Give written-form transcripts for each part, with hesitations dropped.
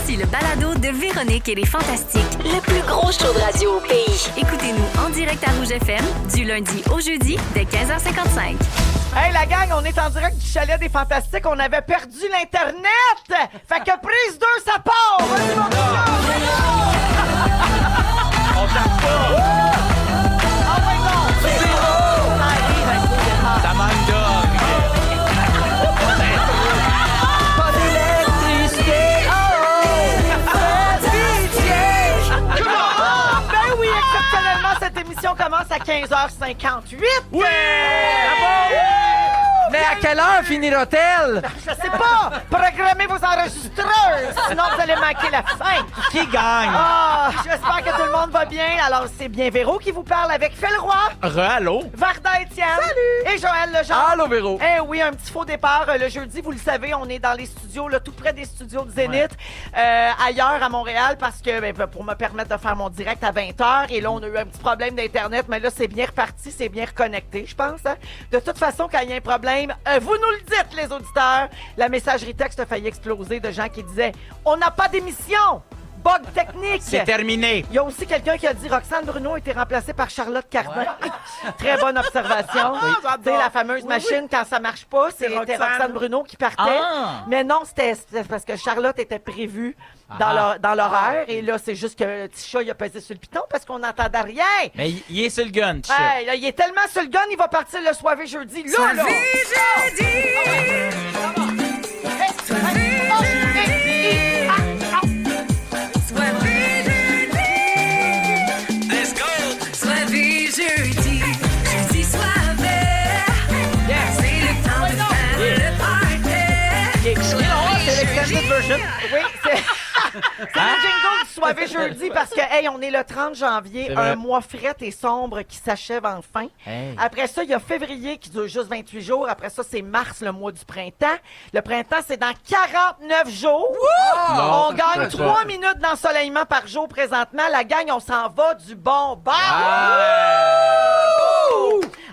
Voici le balado de Véronique et les Fantastiques. Le plus gros show de radio au pays. Écoutez-nous en direct à Rouge FM du lundi au jeudi dès 15h55. Hey la gang, on est en direct du chalet des Fantastiques. On avait perdu l'Internet. Fait que prise 2, ça part. Vas-y, mon On tape pas! Ah ouais, non. Ça arrive un coup de temps. Ça manque d'or! Pas d'électricité. Ben oui, exceptionnellement, cette émission commence à 15h58. Oui! Bravo! Mais à quelle heure finira-t-elle? Je sais pas! Programmez vos enregistreurs, sinon vous allez manquer la fin. Qui gagne? Ah, j'espère que tout le monde va bien. Alors, c'est bien Véro qui vous parle avec Phil Roy, Allô? Varda Étienne et Joël Legendre. Allô, Véro? Eh oui, un petit faux départ. Le jeudi, vous le savez, on est dans les studios, là, tout près des studios de Zénith, ailleurs à Montréal, parce que pour me permettre de faire mon direct à 20h. Et là, on a eu un petit problème d'Internet, mais là, c'est bien reparti, c'est bien reconnecté, je pense. Hein? De toute façon, quand il y a un problème, vous nous le dites, les auditeurs. La messagerie texte a failli exploser de gens qui disaient « On n'a pas d'émission! » Bug technique! C'est terminé. Il y a aussi quelqu'un qui a dit Roxane Bruno a été remplacée par Charlotte Cardin. Très bonne observation. Tu sais, la fameuse machine, quand ça marche pas, c'était Roxane Bruno qui partait. Ah. Mais non, c'était parce que Charlotte était prévue dans l'horaire. Et là, c'est juste que le petit chat, il a pesé sur le piton parce qu'on n'entendait rien. Mais il est sur le gun, shit. Hey, là, il est tellement sur le gun, il va partir le soirée jeudi. Là, là! C'est l'extended version. Oui, c'est... C'est le jingle du soirée jeudi parce que, hey, on est le 30 janvier, un mois fret et sombre qui s'achève enfin. Hey. Après ça, il y a février qui dure juste 28 jours. Après ça, c'est mars, le mois du printemps. Le printemps, c'est dans 49 jours. On gagne 3 minutes d'ensoleillement par jour présentement. La gang, on s'en va du bon bord.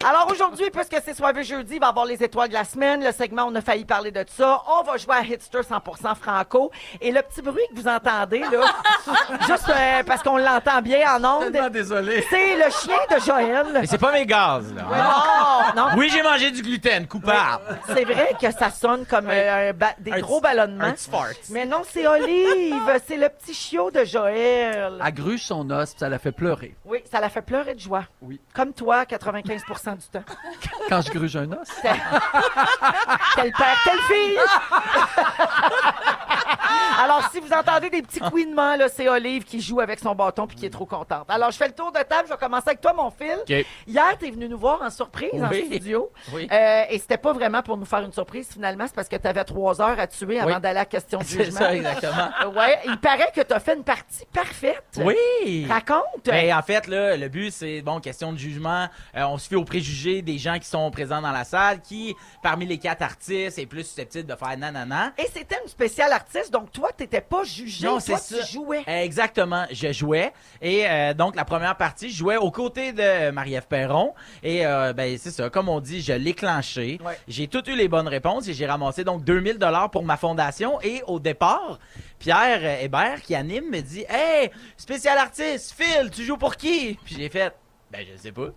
Alors aujourd'hui, puisque c'est soirée jeudi, il va y avoir les étoiles de la semaine. Le segment, on a failli parler de ça. On va jouer à Hitster 100% franco. Et le petit bruit que vous entendez, là, juste parce qu'on l'entend bien en ondes, Désolé. c'est le chien de Joël. Mais c'est pas mes gaz, là. Non, non. Oui, j'ai mangé du gluten, coupable. C'est vrai que ça sonne comme des gros ballonnements. Un petit fart. Mais non, c'est Olive. C'est le petit chiot de Joël. Elle gruge son os, puis ça la fait pleurer. Oui, ça la fait pleurer de joie. Oui. Comme toi, 95% du temps. Quand je gruge un os. Tel père, telle fille. Alors, si vous entendez des petits couinements, là, c'est Olive qui joue avec son bâton puis qui est trop contente. Alors, je fais le tour de table. Je vais commencer avec toi, mon Phil. OK. Hier, t'es venu nous voir en surprise en Oui. studio. Oui. Et c'était pas vraiment pour nous faire une surprise, finalement. C'est parce que t'avais 3 heures à tuer avant Oui. d'aller à la question de C'est jugement. ça, exactement. Ouais, il paraît que t'as fait une partie parfaite. Oui! Raconte. Ben, en fait, là, le but, c'est, bon, question de jugement. On se fait aux préjugés des gens qui sont présents dans la salle, qui, parmi les 4 artistes, est plus susceptible de faire nanana. Et c'était une spéciale artiste, donc toi, t'étais pas jugé. Non, toi, c'est ça. tu jouais. Exactement, je jouais. Et donc, la première partie, je jouais aux côtés de Marie-Ève Perron. Et ben, c'est ça, comme on dit, je l'ai clenché. Ouais. J'ai toutes eu les bonnes réponses et j'ai ramassé donc 2000 $ pour ma fondation. Et au départ, Pierre Hébert, qui anime, me dit « Hey, spécial artiste, Phil, tu joues pour qui? » Puis j'ai fait « Ben, je sais pas. »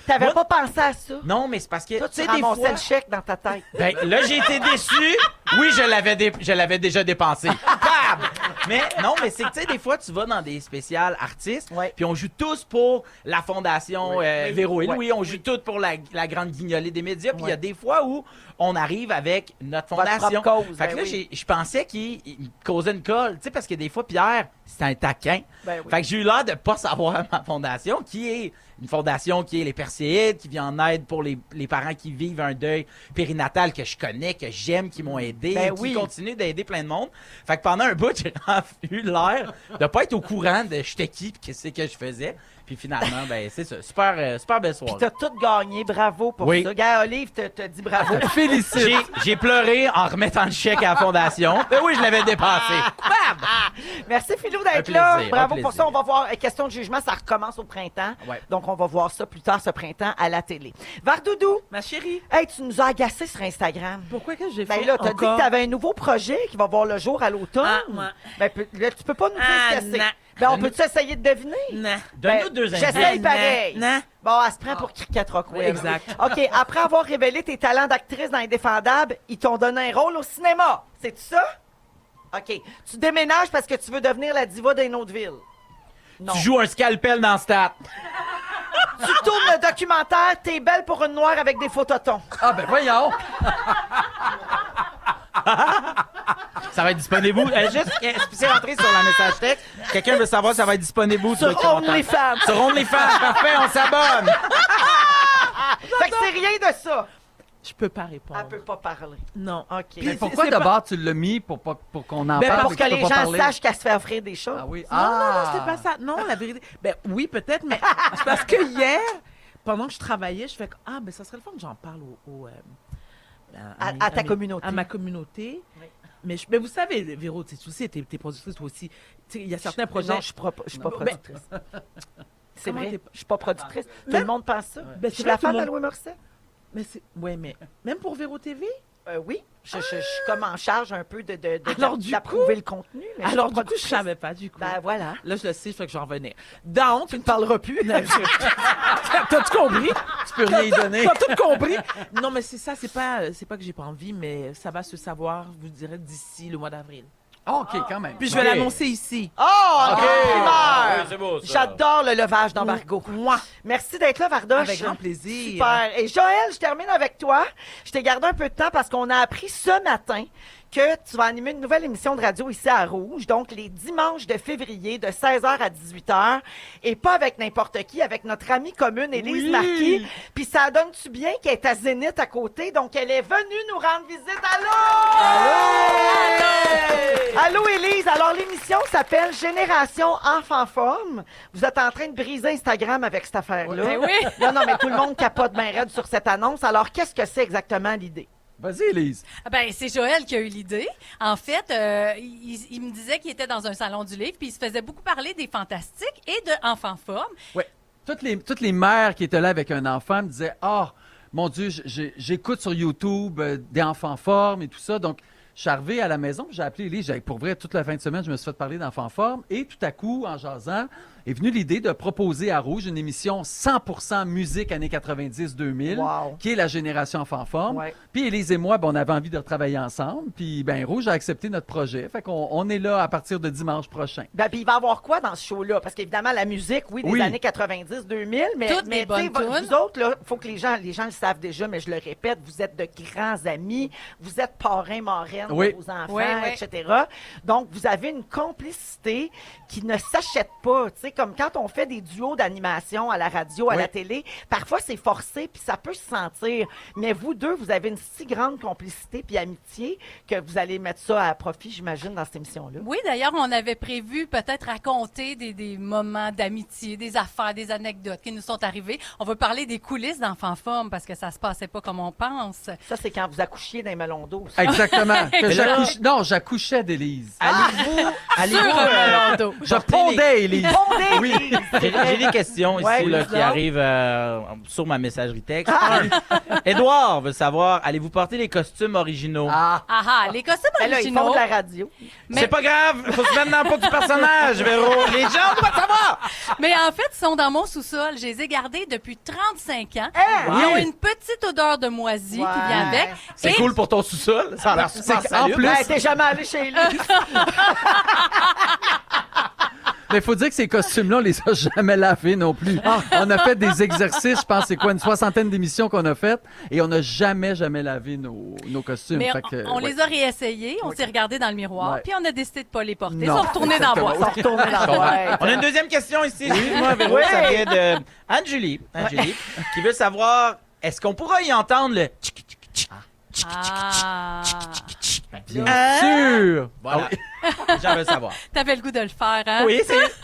T'avais Moi- pas pensé à ça. Non, mais c'est parce que, Toi, tu tu sais, des ramassais fois... le chèque dans ta tête. Ben, là, j'ai été déçu. Oui, je l'avais déjà dépensé. Bam! Mais non, mais c'est que, tu sais, des fois, tu vas dans des spéciales artistes, Ouais. puis on joue tous pour la fondation Véro et Ouais. Louis, on joue tous pour la grande guignolée des médias, puis il y a des fois où on arrive avec notre Votre fondation. propre cause, Fait que ben là, oui. je pensais qu'il me causait une colle, tu sais, parce que des fois, Pierre, c'est un taquin. Ben oui. Fait que j'ai eu l'air de pas savoir ma fondation, qui est une fondation qui est les Perséides, qui vient en aide pour les parents qui vivent un deuil périnatal que je connais, que j'aime, qui m'ont aidé, Ben qui oui. continuent d'aider plein de monde. Fait que pendant un bout, j'ai eu l'air de pas être au courant de j'étais qui pis qu'est-ce que je faisais. Puis finalement, ben c'est ça. Super belle Puis soirée. t'as tout gagné, bravo pour Oui. ça. Gars, Olive te dit bravo. Félicite. J'ai pleuré en remettant le chèque à la fondation. Ben oui, je l'avais dépensé. Merci Philou Un d'être là. plaisir, Bravo un pour plaisir. ça. On va voir. Question de jugement, ça recommence au printemps. Ouais. Donc, on va voir ça plus tard ce printemps à la télé. Vardoudou, Ma chérie, hey, tu nous as agacé sur Instagram. pourquoi que j'ai fait Ben là, t'as dit encore? que t'avais un nouveau projet qui va voir le jour à l'automne. Ah, ouais. Ben, là, tu peux pas nous dire ce que c'est. non. Ben, on peut-tu essayer de deviner? Non. Donne-nous Ben, deux indices. j'essaye pareil. Non. Bon, elle se prend pour Cricket Rockwell. Exact. OK, après avoir révélé tes talents d'actrice dans Indéfendable, ils t'ont donné un rôle au cinéma. C'est ça? OK. Tu déménages parce que tu veux devenir la diva d'une autre ville. Non. Tu joues un scalpel dans Stat. Tu tournes le documentaire T'es belle pour une noire avec des phototons. Ah, ben voyons! Ça va être disponible où? Juste, c'est rentré sur la message texte. Quelqu'un veut savoir si ça va être disponible où? Sur OnlyFans. OnlyFans. Sur OnlyFans, parfait, on s'abonne. Fait que c'est rien de ça. Je peux pas répondre. Elle peut pas parler. Non. OK. Mais c'est- pourquoi c'est d'abord tu l'as mis pour qu'on en Ben, parle? Pour et que tu peux les pas gens parler? sachent qu'elle se fait offrir des choses. Ah oui. Non, c'était pas ça. Non, la vérité. Ben oui, peut-être, mais c'est parce que hier, pendant que je travaillais, je fais que, ben ça serait le fun que j'en parle À ta communauté. À ma communauté. Oui. Mais vous savez, Véro, tu sais, t'es productrice toi aussi. Tu sais, il y a certains projets. Non, je suis pas productrice. C'est Comment vrai, t'es- je suis pas productrice. Tout Même- le monde pense ça. Ben, je c'est suis vrai, la tout le femme de monde- Louis Morissette. Mais même pour Véro TV? Oui, je suis comme en charge un peu Alors, du d'approuver le contenu. Mais je suis Alors, pas du coup, je productrice. savais pas, du coup. Ben voilà. Là, je le sais, je fais que j'en revenais. Donc, Tu ne parleras plus. t'as tout compris? Tu peux rien y donner. T'as tout compris? Non, mais c'est ça, c'est pas que j'ai pas envie, mais ça va se savoir, je vous dirais, d'ici le mois d'avril. Ah, OK, quand même. Puis je vais Ok. l'annoncer ici. Oh, en primeur! Oui, c'est beau, ça. J'adore le levage d'embargo. Moi, Merci d'être là, Vardoche. avec grand plaisir. Super. Et Joël, je termine avec toi. Je t'ai gardé un peu de temps parce qu'on a appris ce matin que tu vas animer une nouvelle émission de radio ici à Rouge, donc les dimanches de février de 16h à 18h, et pas avec n'importe qui, avec notre amie commune Élise Oui. Marquis. Puis ça donne-tu bien qu'elle est à Zénith à côté, donc elle est venue nous rendre visite. Allô? Allô, Élise. Alors, l'émission s'appelle Génération Enfant Forme. Vous êtes en train de briser Instagram avec cette affaire-là. Ben oui. Non, mais tout le monde capote bien raide sur cette annonce. Alors, qu'est-ce que c'est exactement l'idée? Vas-y, Élise. Ben, c'est Joël qui a eu l'idée. En fait, il me disait qu'il était dans un salon du livre, puis il se faisait beaucoup parler des fantastiques et de Enfants Forme. Ouais. Toutes les mères qui étaient là avec un enfant me disaient Ah, mon Dieu, j'écoute sur YouTube des enfants formes et tout ça. Donc, je suis arrivé à la maison, puis j'ai appelé Élise. Pour vrai, toute la fin de semaine, je me suis fait parler d'enfants formes. Et tout à coup, en jasant, est venue l'idée de proposer à Rouge une émission 100% musique années 90-2000, Wow. qui est la génération enfants formes. Ouais. Puis Élise et moi, ben, on avait envie de travailler ensemble. Puis ben Rouge a accepté notre projet. Fait qu'on on est là à partir de dimanche prochain. Ben, puis il va y avoir quoi dans ce show-là? Parce qu'évidemment, la musique, oui, des Oui. années 90-2000, mais, Toutes mais des bonnes tu sais, tunes. vous autres, là, faut que les gens le savent déjà, mais je le répète, vous êtes de grands amis, vous êtes parrain, marraine Oui. de vos enfants, Oui, oui. etc. Donc, vous avez une complicité qui ne s'achète pas. Tu sais, comme quand on fait des duos d'animation à la radio, à Oui. la télé, parfois c'est forcé, puis ça peut se sentir. Mais vous deux, vous avez une si grande complicité puis amitié que vous allez mettre ça à profit, j'imagine, dans cette émission-là. Oui, d'ailleurs, on avait prévu peut-être raconter des moments d'amitié, des affaires, des anecdotes qui nous sont arrivées. On veut parler des coulisses d'Enfants Forme parce que ça se passait pas comme on pense. Ça, c'est quand vous accouchiez d'un melon d'eau. ça. Exactement. Que Mais là- j'accouchais d'Élise. Allez-vous, Sur un melon d'eau. Je pondais Élise. Fondé, Oui. Élise. J'ai des questions ici Ouais, là, oui, qui donc. arrivent sur ma messagerie texte. Édouard veut savoir, allez-vous porter les costumes originaux? Ah, Ah, les costumes Ben là, ils font originaux. de la radio. Mais- C'est pas grave, faut se mettre dans le pot du personnage, Véro. Les gens doivent savoir. Mais en fait, ils sont dans mon sous-sol. Je les ai gardés depuis 35 ans. Hein? Ils ont Oui. une petite odeur de moisie Ouais. qui vient avec. C'est Et- cool pour ton sous-sol. Ça a l'air super qu'en salubre. plus- Ben, t'es jamais allé chez lui. mais il faut dire que ces costumes-là, on les a jamais lavés non plus. On a fait des exercices, je pense, c'est quoi, une 60aine d'émissions qu'on a faites, et on n'a jamais lavé nos costumes. Mais Fait que, on ouais. les a réessayés, on s'est regardé dans le miroir, Ouais. puis on a décidé de pas les porter. Ils Non, sont retournés dans la exactement. boîte. Ils sont retournés dans la boîte. On a une deuxième question ici. Excuse-moi, Véro, Oui. ça vient de Anne-Julie, qui veut savoir, est-ce qu'on pourra y entendre le tchic, tchic, tchic? Ah. Bien sûr! Voilà. J'en veux savoir. T'avais le goût de le faire, hein? Oui,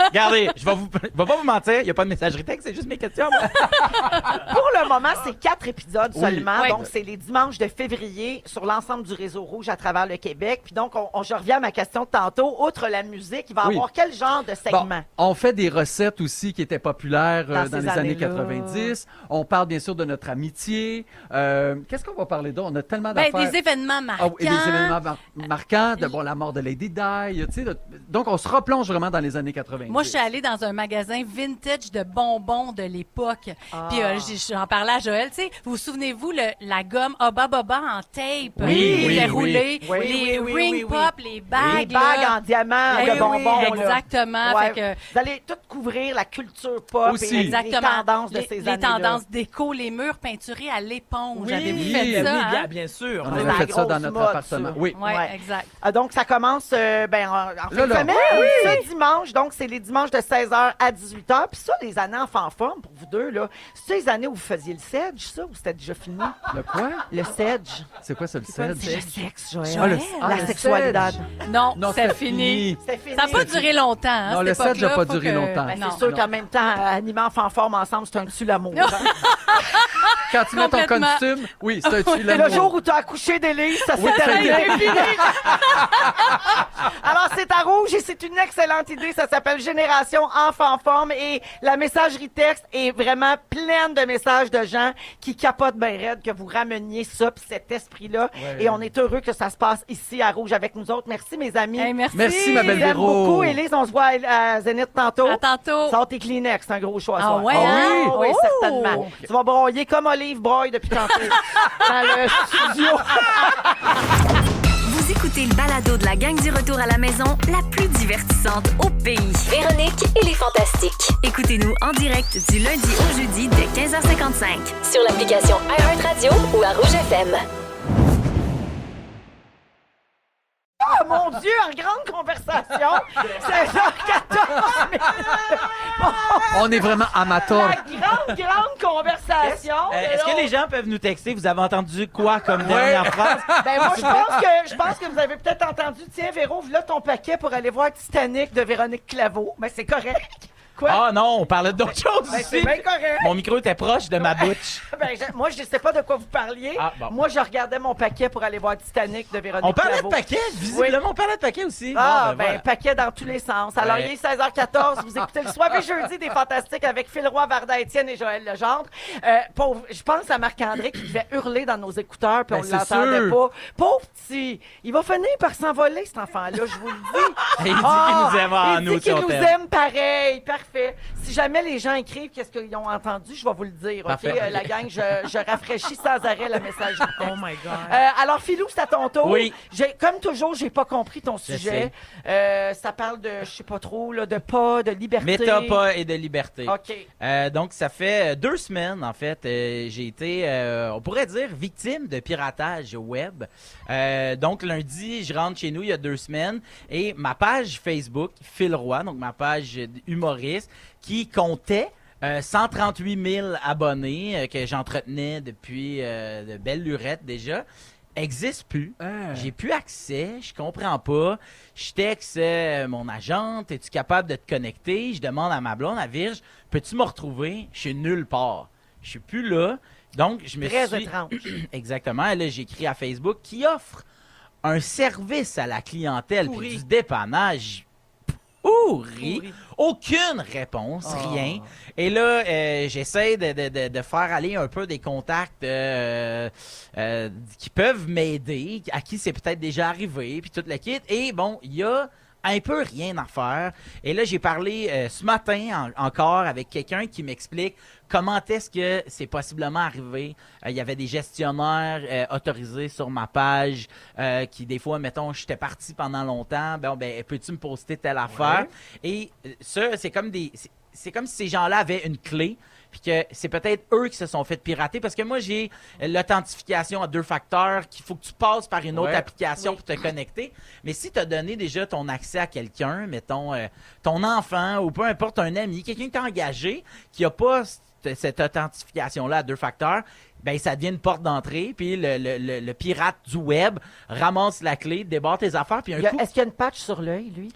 regardez, je vais pas vous mentir, il n'y a pas de messagerie texte, c'est juste mes questions. moi. Pour le moment, c'est 4 épisodes Oui. seulement. Oui. Donc, c'est les dimanches de février sur l'ensemble du réseau rouge à travers le Québec. Puis donc, je reviens à ma question de tantôt. Outre la musique, il va y Oui. avoir quel genre de segment? Bon, on fait des recettes aussi qui étaient populaires Dans dans ces les années années-là. 90. On parle bien sûr de notre amitié. Qu'est-ce qu'on va parler d'autre? On a tellement Ben, d'affaires. des événements marquants. Ah oui, et des événements marquants, de bon, la mort de Lady Di, tu sais. Donc, on se replonge vraiment dans les années 90. Moi, je suis allée dans un magasin vintage de bonbons de l'époque. Puis j'en parlais à Joël. Tu sais, vous souvenez-vous la gomme Oba Boba en tape Oui, qui oui, était oui. roulée, Oui, les oui, oui, ring oui, oui. pop, les bagues. Les bagues là. en diamant Eh de oui, bonbons. là. exactement. Ouais. Fait que, Vous allez tout couvrir la culture pop Aussi. et les exactement. tendances de les, ces les années-là. tendances déco, les murs peinturés à l'éponge. Oui, Avez-vous oui, fait ça? oui, hein? bien sûr. On C'est avait la fait ça dans grosse notre mode, appartement. ça. Oui. Ouais, Ouais. exact. Donc, ça commence en fin Là, de là. semaine, ce dimanche. Donc, c'est les dimanches de 16h à 18h. Puis ça, les années enfants forme pour vous deux, là, c'est les années où vous faisiez le sedge, ça, ou c'était déjà fini? Le quoi? Le sedge. C'est quoi ça, le quoi le sedge? C'est le sexe, Joël. Ah, le- La le sexualité. sedge. Non, Non, c'est fini. C'est fini. Ça n'a pas duré longtemps. Hein, Non, cette le sedge n'a époque-là. pas Faut duré que- longtemps. Ben, non. c'est sûr qu'en même temps, animer enfants forme ensemble, c'est un dessus l'amour. Non. Quand tu mets ton Complètement. costume, oui, c'est un dessus Le jour où tu as accouché d'Élise, ça s'est Oui, ça terminé. y est. Fini. Alors, c'est à Rouge et c'est une excellente idée. Ça s'appelle Génération Enfant Forme et la messagerie texte est vraiment pleine de messages de gens qui capotent bien raide que vous rameniez ça puis cet esprit-là. Ouais. Et on est heureux que ça se passe ici à Rouge avec nous autres. Merci, mes amis. Hey, merci. Merci, ma belle Je vous aime Véro. beaucoup. Élise, on se voit à Zénith tantôt. À tantôt. Sors tes Kleenex, c'est un gros choix. ce Ah soir. ouais, hein? Oh, oui, Oh! certainement. Tu vas broyer comme Olive broye depuis tantôt dans le studio. Vous écoutez le balado de la gang du retour à la maison, la plus divertissante au pays. Véronique et les Fantastiques. Écoutez-nous en direct du lundi au jeudi dès 15h55. Sur l'application iHeartRadio ou à Rouge FM. Oh mon Dieu, en grande conversation, c'est genre 14 On est vraiment amateurs. La grande conversation. Est-ce que les gens peuvent nous texter? Vous avez entendu quoi comme dernière phrase? Ben moi, je pense que vous avez peut-être entendu, tiens, Véro, voilà ton paquet pour aller voir Titanic de Véronique Claveau. Ben c'est correct. Quoi? Ah non, on parlait d'autre chose Ben, c'est aussi. bien correct. Mon micro était proche de ma bouche. Ben, moi, je ne sais pas de quoi vous parliez. Ah, bon. Moi, je regardais mon paquet pour aller voir Titanic de Véronique On parlait de Claveau. paquet, visiblement, on parlait de paquet aussi. Ah, Bon, ben, voilà. paquet dans tous les sens. Alors, Ouais. il est 16h14. Vous écoutez le soir et jeudi des Fantastiques avec Phil Roy, Varda Étienne et Joël Legendre. Pauvre, je pense à Marc-André qui devait hurler dans nos écouteurs puis on Ben, ne c'est l'entendait sûr. pas. Pauvre petit, il va finir par s'envoler, cet enfant-là, je vous le dis. Il dit qu'il nous aime en il nous, dit qu'il si on nous t'aime. aime pareil. Parfait. Si jamais les gens écrivent qu'est-ce qu'ils ont entendu, je vais vous le dire. OK, Parfait. la gang, je rafraîchis sans arrêt la messagerie. Oh my God. Alors, Philou, c'est à ton tour. Oui. Comme toujours, j'ai pas compris ton sujet. Ça parle de, je sais pas trop, là, de pas, de liberté. Méta, pas et de liberté. OK. Donc, ça fait 2 semaines, en fait, j'ai été, on pourrait dire, victime de piratage web. Donc, lundi, je rentre chez nous il y a 2 semaines et ma page Facebook, Phil Roy, donc ma page humoriste, qui comptait 138 000 abonnés que j'entretenais depuis de belle lurette déjà, existe plus. J'ai plus accès, je comprends pas. Je texte mon agente, es-tu capable de te connecter? Je demande à ma blonde, à Virge, peux-tu me retrouver? Je suis nulle part. Je suis plus là. Donc, je me Très suis... étrange. Exactement. Et là, j'ai écrit à Facebook qui offre un service à la clientèle puis Pourri. du dépannage pourri. Aucune réponse, rien. Et là, j'essaie de faire aller un peu des contacts qui peuvent m'aider, à qui c'est peut-être déjà arrivé, puis tout le kit. Et bon, il y a un peu rien à faire. Et là, j'ai parlé ce matin encore avec quelqu'un qui m'explique comment est-ce que c'est possiblement arrivé. Il y avait des gestionnaires autorisés sur ma page qui, des fois, mettons, j'étais parti pendant longtemps. Ben, peux-tu me poster telle affaire? Et ça, c'est comme c'est comme si ces gens-là avaient une clé. Puis que c'est peut-être eux qui se sont fait pirater. Parce que moi, j'ai l'authentification à 2 facteurs qu'il faut que tu passes par une autre application pour te connecter. Mais si tu as donné déjà ton accès à quelqu'un, mettons ton enfant ou peu importe, un ami, quelqu'un qui t'a engagé, qui n'a pas cette authentification-là à 2 facteurs, ben ça devient une porte d'entrée, puis le pirate du web ramasse la clé, débarre tes affaires, puis un coup, Est-ce qu'il y a une patch sur l'œil, lui?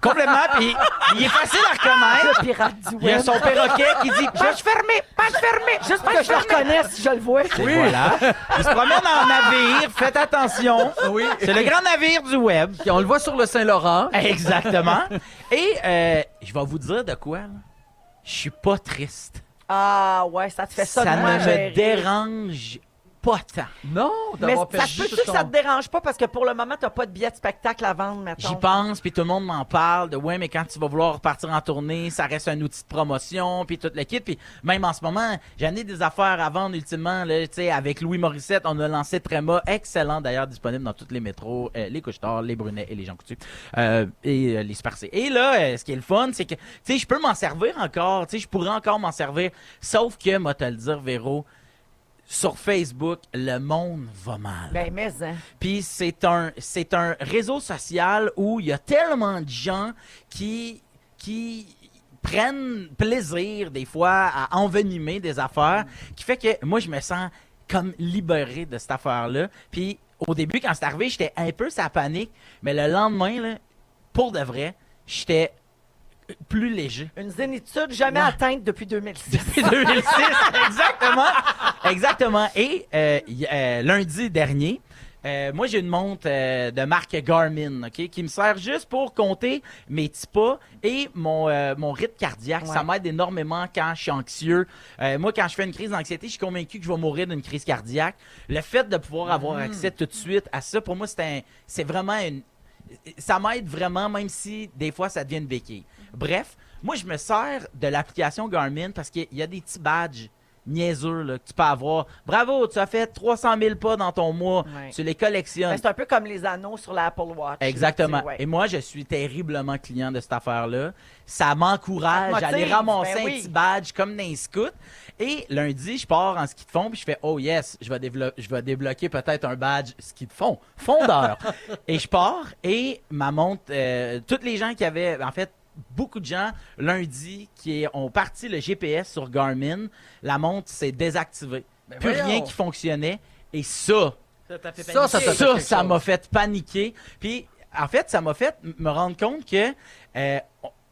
complètement, puis il est facile à reconnaître. Le pirate du Il y a web. son perroquet qui dit « Page fermée, page fermée! » Juste pour que je le reconnaisse, si je le vois. Et voilà. Il se promène en navire, faites attention. Oui. C'est le grand navire du web. Puis on le voit sur le Saint-Laurent. Exactement. Et je vais vous dire de quoi, là. Je suis pas triste. Ah, ouais, ça te fait ça. Ça de ne mal me gérer. dérange pas tant. Non, Mais d'avoir ça perdu se peut-tu tout que ça ton... te dérange pas parce que pour le moment, t'as pas de billet de spectacle à vendre, mettons? J'y pense, puis tout le monde m'en parle de ouais, mais quand tu vas vouloir repartir en tournée, ça reste un outil de promotion, puis tout le kit. Puis même en ce moment, j'en ai des affaires à vendre ultimement. Là, tu sais, avec Louis Morissette, on a lancé Tréma, excellent d'ailleurs, disponible dans tous les métros, les Couche-Tard, les Brunet et les Jean Coutu, et les Sparcés. Et là, ce qui est le fun, c'est que tu sais, je peux m'en servir encore, tu sais, je pourrais encore m'en servir, sauf que, moi te le dire, Véro, sur Facebook, le monde va mal. Ben, mais, hein. Puis c'est un réseau social où il y a tellement de gens qui prennent plaisir des fois à envenimer des affaires, qui fait que moi je me sens comme libéré de cette affaire-là. Puis au début quand c'est arrivé, j'étais un peu sa panique, mais le lendemain là, pour de vrai, j'étais plus léger. Une zénitude jamais Ouais. atteinte depuis 2006. Depuis 2006, exactement. Et lundi dernier, moi j'ai une montre de marque Garmin, ok, qui me sert juste pour compter mes petits pas et mon rythme cardiaque. Ouais. Ça m'aide énormément quand je suis anxieux. Moi, quand je fais une crise d'anxiété, je suis convaincu que je vais mourir d'une crise cardiaque. Le fait de pouvoir avoir accès tout de suite à ça, pour moi, c'est vraiment ça m'aide vraiment, même si des fois ça devient une béquille. Bref, moi je me sers de l'application Garmin parce qu'il y a des petits badges niaiseux là, que tu peux avoir. Bravo, tu as fait 300 000 pas dans ton mois. Ouais. Tu les collectionnes. Ben, c'est un peu comme les anneaux sur l'Apple Watch. Exactement. Tu sais, ouais. Et moi, je suis terriblement client de cette affaire-là. Ça m'encourage Ça te à aller motive, ramasser ben un oui. petit badge comme dans les scouts. Et lundi, je pars en ski de fond puis je fais « Oh yes, je vais débloquer peut-être un badge ski de fond, fondeur. » Et je pars et ma montre, toutes les gens qui avaient, en fait, beaucoup de gens, lundi, qui ont parti le GPS sur Garmin, la montre s'est désactivée. Ben Plus voyons. rien qui fonctionnait. Et ça t'a fait Ça, ça t'a fait quelque ça chose. m'a fait paniquer. Puis, en fait, ça m'a fait me rendre compte que je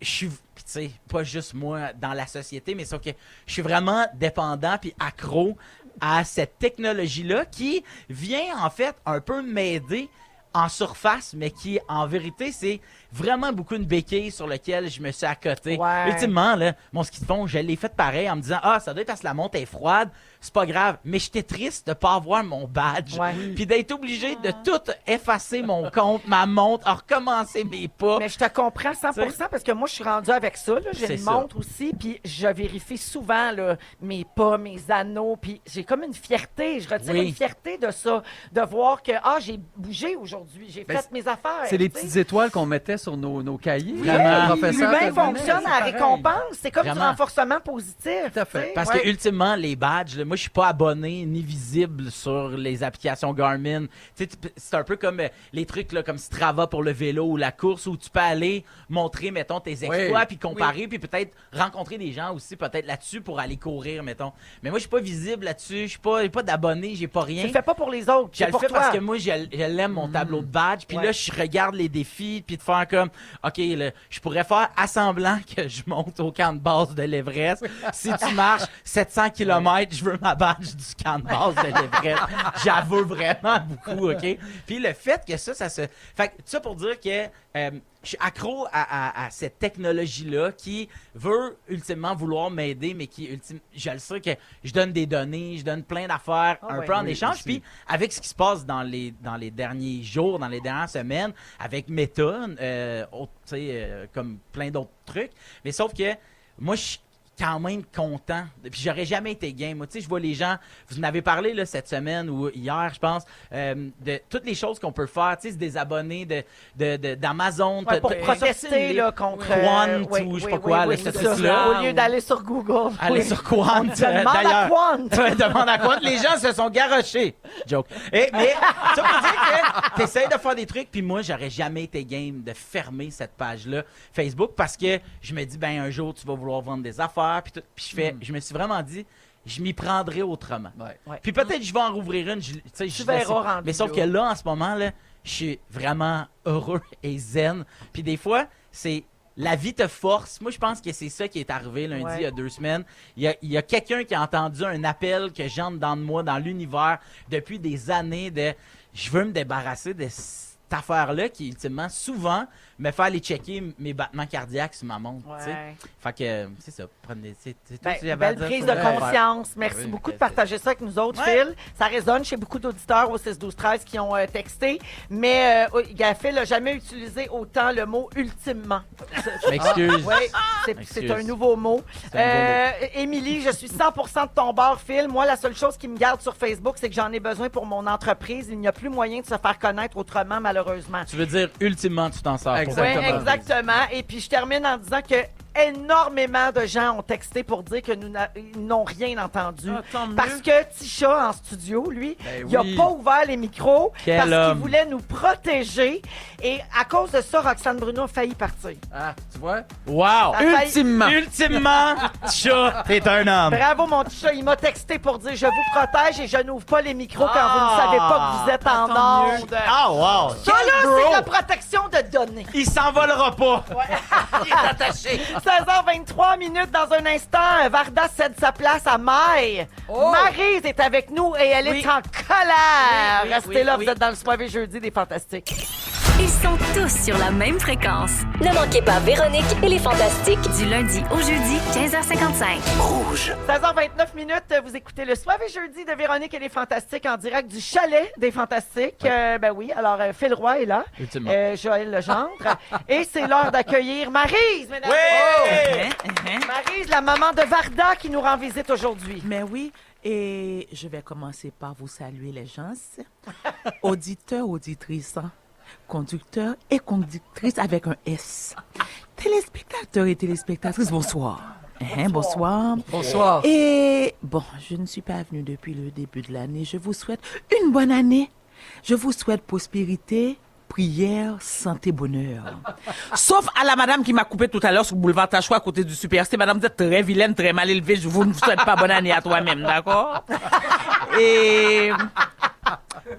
suis, puis tu sais, pas juste moi dans la société, mais sauf que je suis vraiment dépendant puis accro à cette technologie-là qui vient, en fait, un peu m'aider en surface, mais qui, en vérité, c'est vraiment beaucoup une béquille sur laquelle je me suis accoté. Ouais. Ultimement, là, mon ski de fond, je l'ai fait pareil en me disant « Ah, ça doit être parce que la montre est froide, c'est pas grave. » Mais j'étais triste de pas avoir mon badge. Ouais. Puis d'être obligé de tout effacer mon compte, ma montre, à recommencer mes pas. Mais je te comprends 100% parce que moi, je suis rendue avec ça. là. J'ai C'est une ça. montre aussi, puis je vérifie souvent là, mes pas, mes anneaux, puis j'ai comme une fierté. Je retire Oui. une fierté de ça, de voir que j'ai bougé aujourd'hui, j'ai Ben, fait mes affaires. C'est les tu sais. petites étoiles qu'on mettait sur nos cahiers. Vraiment. Le professeur L'humain te donnait, fonctionne c'est à la pareil. récompense. C'est comme du Vraiment. renforcement positif. Tout à fait. tu sais. Parce Ouais. que ultimement, les badges, là, moi je suis pas abonné ni visible sur les applications Garmin. Tu sais, c'est un peu comme les trucs là, comme Strava pour le vélo ou la course où tu peux aller montrer, mettons, tes exploits Oui. puis comparer puis peut-être rencontrer des gens aussi peut-être là-dessus pour aller courir, mettons. Mais moi je suis pas visible là-dessus, je suis pas d'abonné, j'ai pas rien. Tu le fais pas pour les autres, Je c'est le pour fais toi. parce que moi, je l'aime, mon tableau de badge. Puis Ouais. là, je regarde les défis, puis de faire comme, OK, là, je pourrais faire à semblant que je monte au camp de base de l'Everest. Si tu marches 700 km, je veux ma badge du camp de base de l'Everest. J'avoue vraiment beaucoup, OK? Puis le fait que ça se... Fait que ça pour dire que je suis accro à cette technologie-là qui veut ultimement vouloir m'aider, mais qui, je le sais que je donne des données, je donne plein d'affaires Ah un ouais. peu en Oui, échange. aussi. Puis avec ce qui se passe dans les derniers jours, dans les dernières semaines, avec Meta, comme plein d'autres trucs. Mais sauf que moi, je suis quand même content. Puis j'aurais jamais été game. Moi, tu sais, je vois les gens, vous en avez parlé là, cette semaine ou hier, je pense, de toutes les choses qu'on peut faire. Tu sais, se désabonner d'Amazon. Ouais, pour t'as- protester là, contre Quant oui, ou je sais oui, pas quoi, oui, là, c'est ce ça. truc-là. Au lieu d'aller sur Google. Aller Oui. sur Quant, Demande à d'ailleurs. Quant. Ouais, demande à Quant. Les gens se sont garochés. Joke. Mais ça pour dire que t'essayes de faire des trucs, puis moi, j'aurais jamais été game de fermer cette page-là Facebook parce que je me dis, ben un jour, tu vas vouloir vendre des affaires, puis tout. Puis je me suis vraiment dit, je m'y prendrai autrement. Ouais. Puis peut-être je vais en rouvrir une. Tu sais, je verras sais. rendu Mais sauf là. que là, en ce moment, là, je suis vraiment heureux et zen. Puis des fois, c'est la vie te force. Moi, je pense que c'est ça qui est arrivé lundi, il y a 2 semaines. Il y a quelqu'un qui a entendu un appel que j'entre dans de moi, dans l'univers, depuis des années de « je veux me débarrasser de cette affaire-là qui, ultimement, souvent, me fait aller checker mes battements cardiaques sur ma montre. tu sais. Ouais. Fait que, c'est ça. C'est tout ce Ben, que j'avais à belle dire prise sur de le- conscience. Merci Oui, beaucoup de ben, partager ça avec nous autres, Ouais. Phil. Ça résonne chez beaucoup d'auditeurs au 6-12-13 qui ont texté. Mais Phil n'a jamais utilisé autant le mot « ultimement ». Je m'excuse. Oui, c'est Excuse. un nouveau mot. C'est un nouveau Émilie, je suis 100% de ton bord, Phil. Moi, la seule chose qui me garde sur Facebook, c'est que j'en ai besoin pour mon entreprise. Il n'y a plus moyen de se faire connaître autrement, malheureusement. Tu veux dire, ultimement, tu t'en sors. pour Exactement. Oui, exactement. Et puis, je termine en disant que énormément de gens ont texté pour dire que ils n'ont rien entendu. Ah, tant mieux. Parce que Tisha, en studio, lui, Ben il n'a oui. pas ouvert les micros Quel parce qu'il homme. voulait nous protéger. Et à cause de ça, Roxane Bruno a failli partir. Ah, tu vois? Wow! Ça a failli- Ultimement. Ultimement, chat, t'es un homme. Bravo, mon Tisha. Il m'a texté pour dire « Je vous protège et je n'ouvre pas les micros quand vous ne savez pas que vous êtes en tant mieux. onde. » Ah, wow! Ça, là, Quel bro! c'est la protection de données. Il s'envolera pas. Il est attaché. 16h23 minutes dans un instant. Varda cède sa place à Maï. Maryse est avec nous et elle Oui. est en colère. Oui, oui, Restez oui, là, oui. vous êtes dans le soirée jeudi des Fantastiques. Ils sont tous sur la même fréquence. Ne manquez pas Véronique et les Fantastiques. Du lundi au jeudi, 15h55. 16h29 minutes, vous écoutez le soirée jeudi de Véronique et les Fantastiques en direct du chalet des Fantastiques. Ben oui, alors Phil Roy est là. Ultimement. Joël Legendre. Et c'est l'heure d'accueillir Maryse, mesdames. Oui! Maryse, la maman de Varda qui nous rend visite aujourd'hui. Mais oui, et je vais commencer par vous saluer les gens. Auditeurs, auditrices, hein, conducteurs et conductrices avec un S. Téléspectateurs et téléspectatrices, bonsoir. Bonsoir. Bonsoir. Et bon, je ne suis pas venue depuis le début de l'année. Je vous souhaite une bonne année. Je vous souhaite prospérité, prière, santé, bonheur. Sauf à la madame qui m'a coupé tout à l'heure sur le boulevard Tachoua à côté du Super C. Madame, vous êtes très vilaine, très mal élevée. Je vous ne souhaite pas bonne année à toi-même, d'accord? Et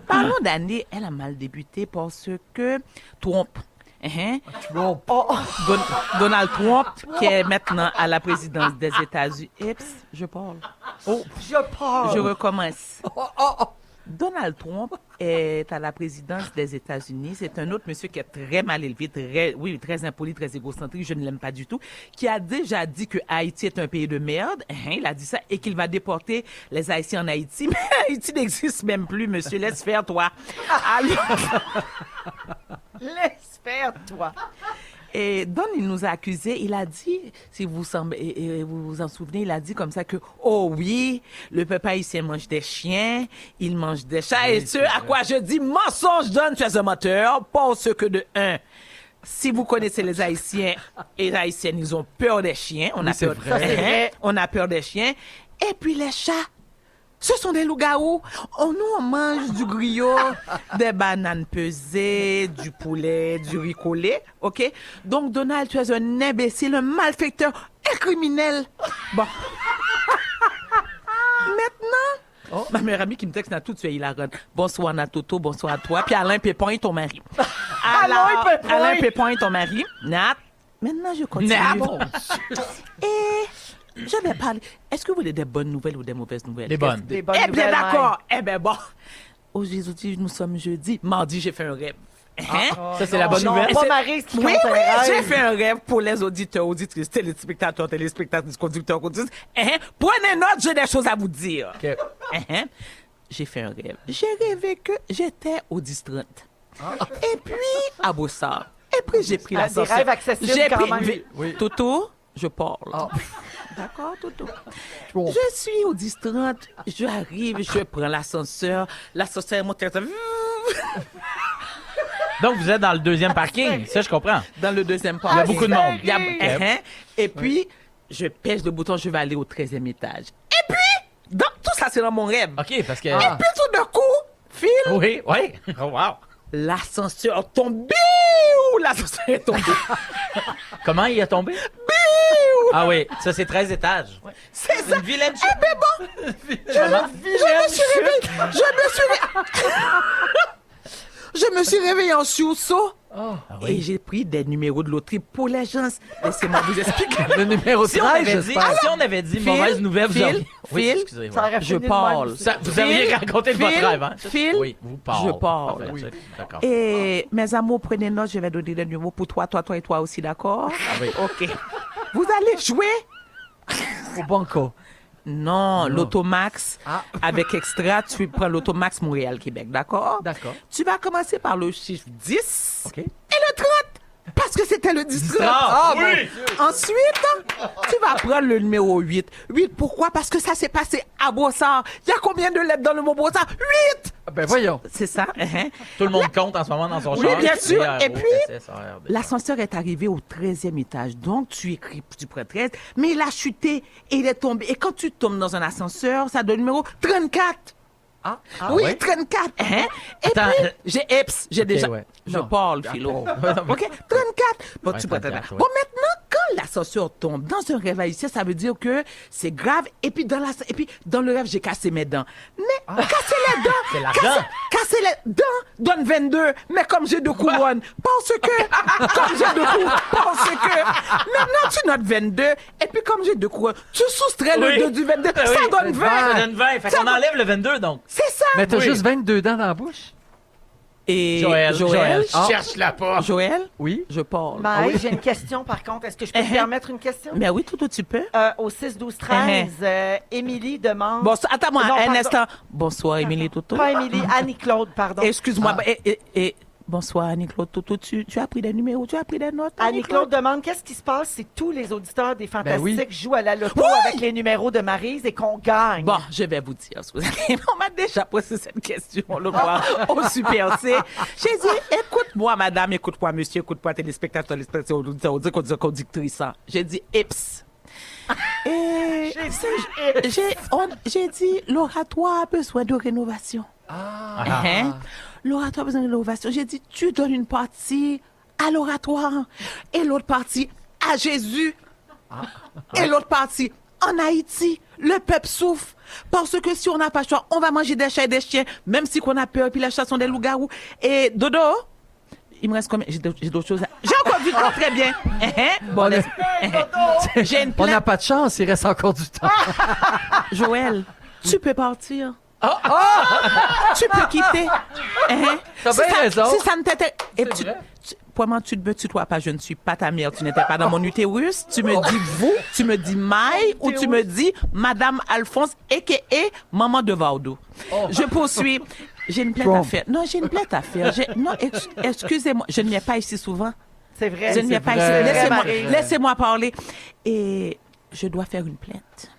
parlons d'année, elle a mal débuté parce que Trump. Donald Trump, qui est maintenant à la présidence des États-Unis. Je parle. Je recommence. Donald Trump est à la présidence des États-Unis. C'est un autre monsieur qui est très mal élevé, très impoli, très égocentrique. Je ne l'aime pas du tout. Qui a déjà dit que Haïti est un pays de merde. Il a dit ça et qu'il va déporter les Haïtiens en Haïti. Mais Haïti n'existe même plus, monsieur. Laisse faire, toi. Alors... Laisse faire, toi. Et Don, il nous a accusés. Il a dit, si vous vous en souvenez, il a dit comme ça que, oh oui, le peuple haïtien mange des chiens, il mange des chats. Et ce à quoi je dis, mensonge, Don, tu es un menteur. Parce que de un, si vous connaissez les Haïtiens et les Haïtiennes, ils ont peur des chiens. On a c'est peur, vrai. Ça, c'est vrai. On a peur des chiens. Et puis les chats. Ce sont des loups-garous. On mange du griot, des bananes pesées, du poulet, du riz collé, OK? Donc, Donald, tu es un imbécile, un malfaiteur, un criminel. Bon. Maintenant, ma meilleure amie qui me texte, Natou, tu es hilarante. Bonsoir, Natoto, bonsoir à toi. Puis Alain Pépin, ton mari. Alain Pépin. Alain Pépin, ton mari. Nat, maintenant, je continue. Et... je vais parler. Est-ce que vous voulez des bonnes nouvelles ou des mauvaises nouvelles? Des bonnes. Des bonnes Eh bien, nouvelles, d'accord. Eh bien, bon. Aujourd'hui, nous sommes jeudi. Mardi, j'ai fait un rêve. Ça, c'est la bonne non, nouvelle. pas Maryse qui Oui, compte un oui, j'ai rêve. fait un rêve pour les auditeurs, auditrices, téléspectateurs, téléspectatrices, conducteurs, conductrices. Prenez note, j'ai des choses à vous dire. OK. J'ai fait un rêve. J'ai rêvé que j'étais au 10-30. Et puis, à Brossard. Et puis, j'ai pris Ah, l'ascenseur. des rêves accessibles J'ai quand pris... même. Oui. Toto, je parle. D'accord, Toto. Je suis au 10-30. J'arrive, je prends l'ascenseur. L'ascenseur est monté Donc, vous êtes dans le deuxième parking. Ça, je comprends. dans le deuxième pas. Il y a beaucoup de monde. Il y a- Et puis, je pèse le bouton, je vais aller au 13e étage. Et puis, tout ça, c'est dans mon rêve. OK, parce que... Et puis, tout d'un coup, Phil, Oui, oui. Oh, wow. l'ascenseur tombe. Biou! L'ascenseur est tombé. Comment il est tombé? Biou! Ah oui, ça c'est 13 étages. C'est ça. Une vilaine chute. Eh ben bon, je me suis réveillée en sursaut. Et j'ai pris des numéros de loterie pour les gens. Laissez-moi vous expliquer. Le numéro Si 13, j'espère. on avait dit Phil, mauvaise nouvelle, vous Phil, auriez... Oui, Phil, excusez, Ça ouais. aurait Je fini de parle. même aussi. Ça, vous auriez raconté Phil, votre rêve, hein? Phil, Oui, vous parlez. je parle. Parfait, Oui. D'accord. Et mes amours, prenez note, je vais donner le numéro pour toi et toi aussi, d'accord? oui. OK. Vous allez jouer? Au banco. Non, l'Automax. Avec extra, tu prends l'Automax Montréal-Québec, d'accord? D'accord. Tu vas commencer par le chiffre 10 OK. et le 30. Parce que c'était le 10. Ah, oui! Ensuite, tu vas prendre le numéro 8. 8, pourquoi? Parce que ça s'est passé à Brossard. Il y a combien de lettres dans le mot Brossard? 8! Ben voyons. C'est ça. Tout le monde compte en ce moment dans son Oui, char. bien sûr. Et puis, l'ascenseur l'ascenseur est arrivé au 13e étage. Donc, tu prends 13, mais il a chuté et il est tombé. Et quand tu tombes dans un ascenseur, ça donne le numéro 34. Oui, ouais? 34. Hein? Et Attends, puis, j'ai déjà... ouais. Je Non. parle, Philo. OK? 34. Bon, Ouais, tu prends 34, 34. ouais. Bon, maintenant, quand l'ascenseur tombe dans un rêve haïtien, ça veut dire que c'est grave. Et puis, dans le rêve, j'ai cassé mes dents. Mais casser les dents... C'est l'argent. Casser les dents donne 22. Mais comme j'ai deux couronnes, parce que maintenant, tu notes 22. Et puis, comme j'ai deux couronnes, tu soustrais le Oui. 2 du 22. Oui. Ça donne 20. Ça donne 20. Fait Ça qu'on donne- enlève le 22, donc. C'est ça. Mais t'as Oui. juste 22 dents dans la bouche? Et Joël, Ah. cherche-la pas. Joël, Oui. je parle. Maï, j'ai une question par contre. Est-ce que je peux te permettre une question? Mais oui, tout, tu peux. Au 6-12-13, Émilie demande... Bon, attends-moi Non, un pardon. instant. Bonsoir, Émilie Toto. Pas Émilie, Annie-Claude, pardon. Excuse-moi. Bonsoir, Annie-Claude Toto. Tu as pris des numéros, tu as pris des notes? Annie-Claude demande qu'est-ce qui se passe si tous les auditeurs des Fantastiques oui. jouent à la loto Oui! avec les numéros de Maryse et qu'on gagne. Bon, je vais vous dire. On m'a déjà posé cette question, le voir au Super C. J'ai dit, écoute-moi, madame, écoute-moi, monsieur, écoute-moi, téléspectateur, téléspectateur, conductrice. J'ai dit, Ips. Et j'ai dit, l'oratoire a besoin de rénovation. Hein? L'oratoire a besoin de rénovation. J'ai dit, tu donnes une partie à l'oratoire et l'autre partie à Jésus. Et l'autre partie en Haïti. Le peuple souffre. Parce que si on n'a pas le choix, on va manger des chats et des chiens, même si on a peur, puis les chats sont des loups-garous. Et Dodo, il me reste combien? J'ai d'autres choses. J'ai encore vu très bien. Bon, j'ai une On n'a plainte. pas de chance, il reste encore du temps. Joël, tu peux partir. Tu peux quitter. T'as bien raison. Si ça ne t'intéresse. Et C'est vrai. Pour moi, tu ne me tutoies pas. Je ne suis pas ta mère. Tu n'étais pas dans mon utérus. Tu me dis vous, tu me dis Maï, ou tu me dis Madame Alphonse, a.k.a. Maman de Vardo. Je poursuis. J'ai une plainte à faire. Non, j'ai une plainte à faire. Non, excusez-moi. Je ne viens pas ici souvent. C'est vrai. Je ne viens c'est pas vrai. ici. C'est vrai, Maryse. Laissez-moi parler. Et je dois faire une plainte.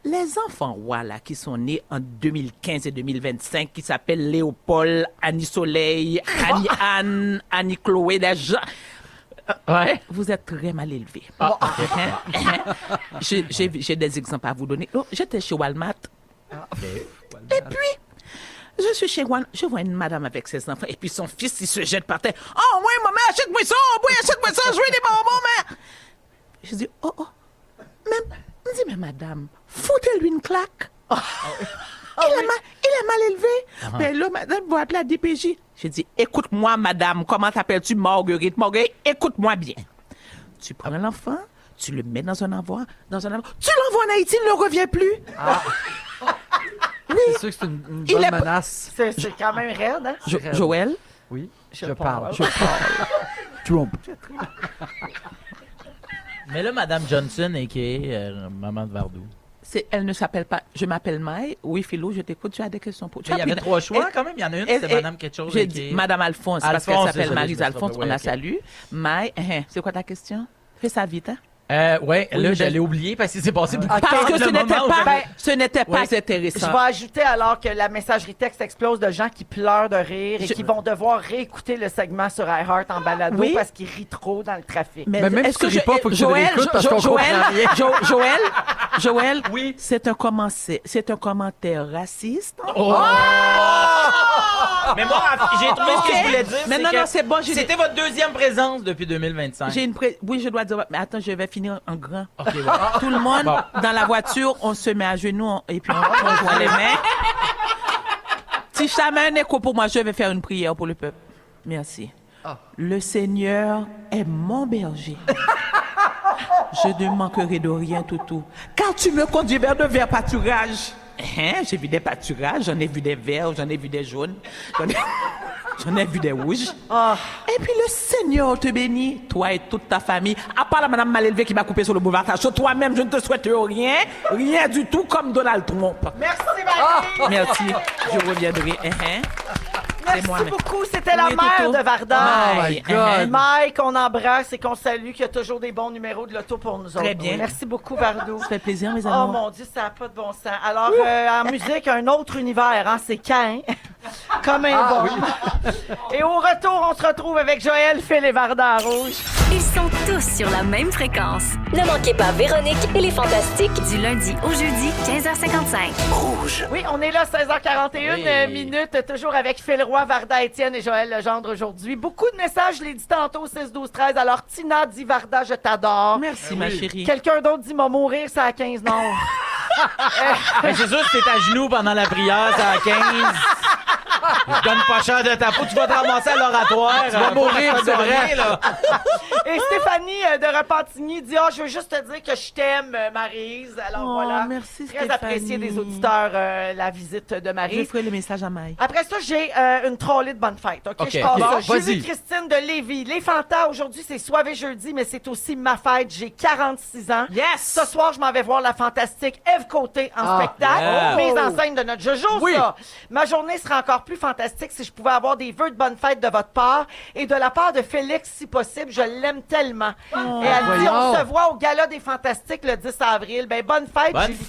Les enfants voilà, qui sont nés en 2015 et 2025, qui s'appellent Léopold, Annie Soleil, Annie Anne, Annie Chloé, des gens. Ouais. Vous êtes très mal élevés. J'ai des exemples à vous donner. Oh, j'étais chez Walmart. Et puis, je suis chez Walmart. Je vois une madame avec ses enfants. Et puis son fils, il se jette par terre. Oh, oui, maman, achète-moi ça. Oui, achète-moi ça. Je veux des bonbons, mais. Je dis, oh. Me dit, mais madame, foutez-lui une claque. Il est mal élevé. Mais là, madame, vous appelez la DPJ. J'ai dit, écoute-moi, madame, comment t'appelles-tu Marguerite? Marguerite, écoute-moi bien. Tu prends l'enfant, tu le mets dans un envoi, tu l'envoies en Haïti, il ne revient plus. C'est sûr que c'est une Il bonne est pas- menace. C'est quand même raide, hein? Joël, Oui, Je je parle. parle. Trump. Mais là, Madame Johnson, a.k.a. Maman de Vardou. elle ne s'appelle pas, je m'appelle Maï. Oui, Philo, je t'écoute, tu as des questions pour... Il y avait 3 choix quand même. Il y en a une, c'était Madame quelque chose. J'ai dit Madame Alphonse, parce qu'elle Alphonse, s'appelle désolé, Maryse je me suis Alphonse, trompé, on la ok. salue. Maï, c'est quoi ta question? Fais ça vite, hein? Ouais, Oui, là, mais- j'allais oublier parce qu'il s'est passé beaucoup de temps. Parce que entre ce le n'était moment où pas, j'avais- ce n'était pas Oui. Je intéressant. vais ajouter alors que la messagerie texte explose de gens qui pleurent de rire et qui vont devoir réécouter le segment sur iHeart en balado Oui. parce qu'ils rient trop dans le trafic. Mais même si tu ris pas, faut que tu le Joël, réécoutes parce qu'on Joël, Oui. c'est un commentaire raciste. Oh! Mais moi, j'ai trouvé ce que je voulais dire. Mais non, c'est bon. C'était votre deuxième présence depuis 2025. Oui, je dois dire. Mais attends, je vais finir en grand. OK, voilà. Tout le monde, dans la voiture, on se met à genoux et puis on joint les mains. Si ça met un écho pour moi, je vais faire une prière pour le peuple. Merci. Le Seigneur est mon berger. Je ne manquerai de rien, toutou. Car tu me conduis vers de verts pâturages. J'ai vu des pâturages, j'en ai vu des verts, j'en ai vu des jaunes, j'en ai vu des rouges. Et puis le Seigneur te bénit, toi et toute ta famille. À part la madame mal élevée qui m'a coupé sur le boulevard Tacho, toi-même, je ne te souhaite rien du tout comme Donald Trump. Merci, Marie. Merci, je reviendrai. Merci beaucoup. C'était la mère de Varda. Oh my God. Mike, qu'on embrasse et qu'on salue, qui a toujours des bons numéros de l'auto pour nous autres. Très bien. Merci beaucoup, Vardou. Ça fait plaisir, mes Oh amours. mon Dieu, ça n'a pas de bon sens. Alors, en musique, un autre univers, hein, c'est Cain. Comme un bon. Et au retour, on se retrouve avec Joël, Phil et Varda à Rouge. Ils sont tous sur la même fréquence. Ne manquez pas Véronique et les Fantastiques. Du lundi au jeudi, 15h55. Oui, on est là, 16h41 Oui. minutes, toujours avec Phil Roy, Varda Étienne et Joël Legendre aujourd'hui. Beaucoup de messages, je l'ai dit tantôt, 6, 12, 13. Alors, Tina dit Varda, je t'adore. Merci, ma chérie. Quelqu'un d'autre dit m'a mourir, ça à 15 Nord. Mais c'est sûr que c'est à genoux pendant la prière, c'est à 15. Je donne pas cher de ta peau, tu vas te ramasser à l'oratoire. Tu vas mourir, c'est vrai. Là. Et Stéphanie de Repentigny dit je veux juste te dire que je t'aime, Maryse. Alors Oh, voilà. merci, Très Stéphanie. apprécié des auditeurs, la visite de Je Maryse. ferai le message à Maï. Après ça, j'ai une trolley de bonne fête. OK, OK. je passe Bon, ça. vas-y. Julie-Christine de Lévis. Les Fantas, aujourd'hui, c'est soirée jeudi, mais c'est aussi ma fête. J'ai 46 ans. Yes! Ce soir, je m'en vais voir la fantastique Ève Côté en spectacle. yeah. Mise en scène de notre Jojo, Oui. ça. Ma journée serait encore plus fantastique si je pouvais avoir des vœux de bonne fête de votre part et de la part de Félix, si possible. Je l'aime tellement. Et elle dit, on voyons. se voit au Gala des Fantastiques le 10 avril. Ben, bonne fête, Bonne Julie fête!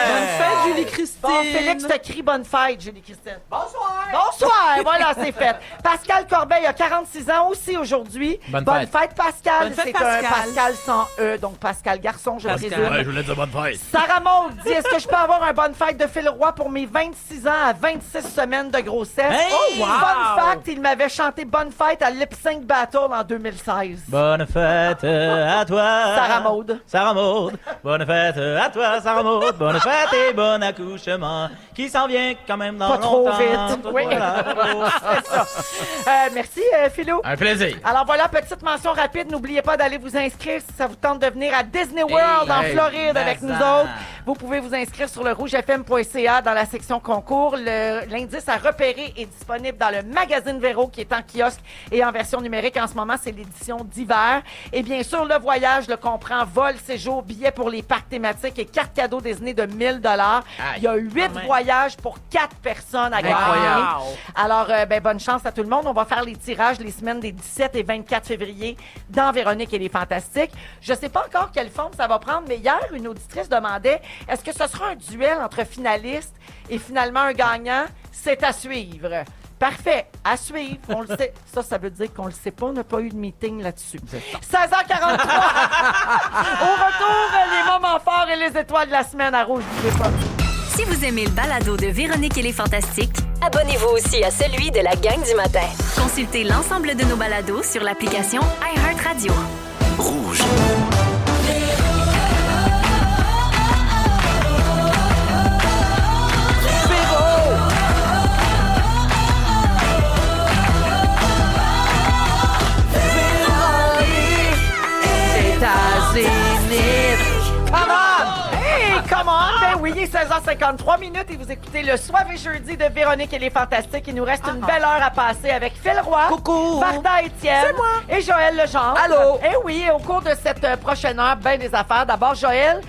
Bonne fête, Julie-Christine. Bon, Félix te crie bonne fête, Julie-Christine. Bonsoir! Bonsoir! Voilà, c'est fait. Pascal Corbeil a 46 ans aussi aujourd'hui. Bonne fête, Pascal. Bonne fête, C'est Pascal. un Pascal sans E, donc Pascal Garçon, je Pascal. présume. je voulais dire bonne fête. Sarah Maud dit, est-ce que je peux avoir un bonne fête de Phil Roy pour mes 26 ans à 26 semaines de grossesse? Hey! Oh, wow! Fun fact, il m'avait chanté Bonne fête à Lip Sync Battle en 2016. Bonne fête à toi. Sarah Maud. Sarah Maud. Bonne fête à toi, Sarah Maud. Bonne fête et bon accouchement. Qui s'en vient quand même dans Pas trop longtemps. vite. Oui. Voilà. C'est ça. Merci, Philou. Un plaisir. Alors voilà, petite mention rapide. N'oubliez pas d'aller vous inscrire si ça vous tente de venir à Disney World en hey, Floride avec nous Mazan. autres. Vous pouvez vous inscrire sur le rougefm.ca dans la section concours. L'indice à repérer est disponible dans le magazine Véro qui est en kiosque et en version numérique. En ce moment, c'est l'édition d'hiver. Et bien sûr, le voyage le comprend vol, séjour, billets pour les parcs thématiques et carte cadeau Disney de 1000 $. Il y a 8 quand même. voyages pour 4 personnes à gagner. Incroyable. Alors, bonne chance à tout le monde. On va faire les tirages les semaines des 17 et 24 février dans Véronique et les Fantastiques. Je sais pas encore quelle forme ça va prendre, mais hier, une auditrice demandait est-ce que ce sera un duel entre finalistes et finalement un gagnant? C'est à suivre. Parfait. À suivre. On le sait. Ça veut dire qu'on le sait pas. On n'a pas eu de meeting là-dessus. 16h43. Au retour, les moments forts et les étoiles de la semaine à Rouge. N'oubliez pas. Si vous aimez le balado de Véronique et les Fantastiques, Abonnez-vous aussi à celui de la gang du matin. consultez l'ensemble de nos balados sur l'application iHeartRadio. Come on! Hey, come on! Ben oui, il est 16h53 minutes et vous écoutez le Soir et jeudi de Véronique et les Fantastiques. Il nous reste une belle heure à passer avec Phil Roy, Coucou. Varda Étienne C'est moi. et Joël Legendre. Allô. Eh oui, au cours de cette prochaine heure, ben des affaires. D'abord, Joël,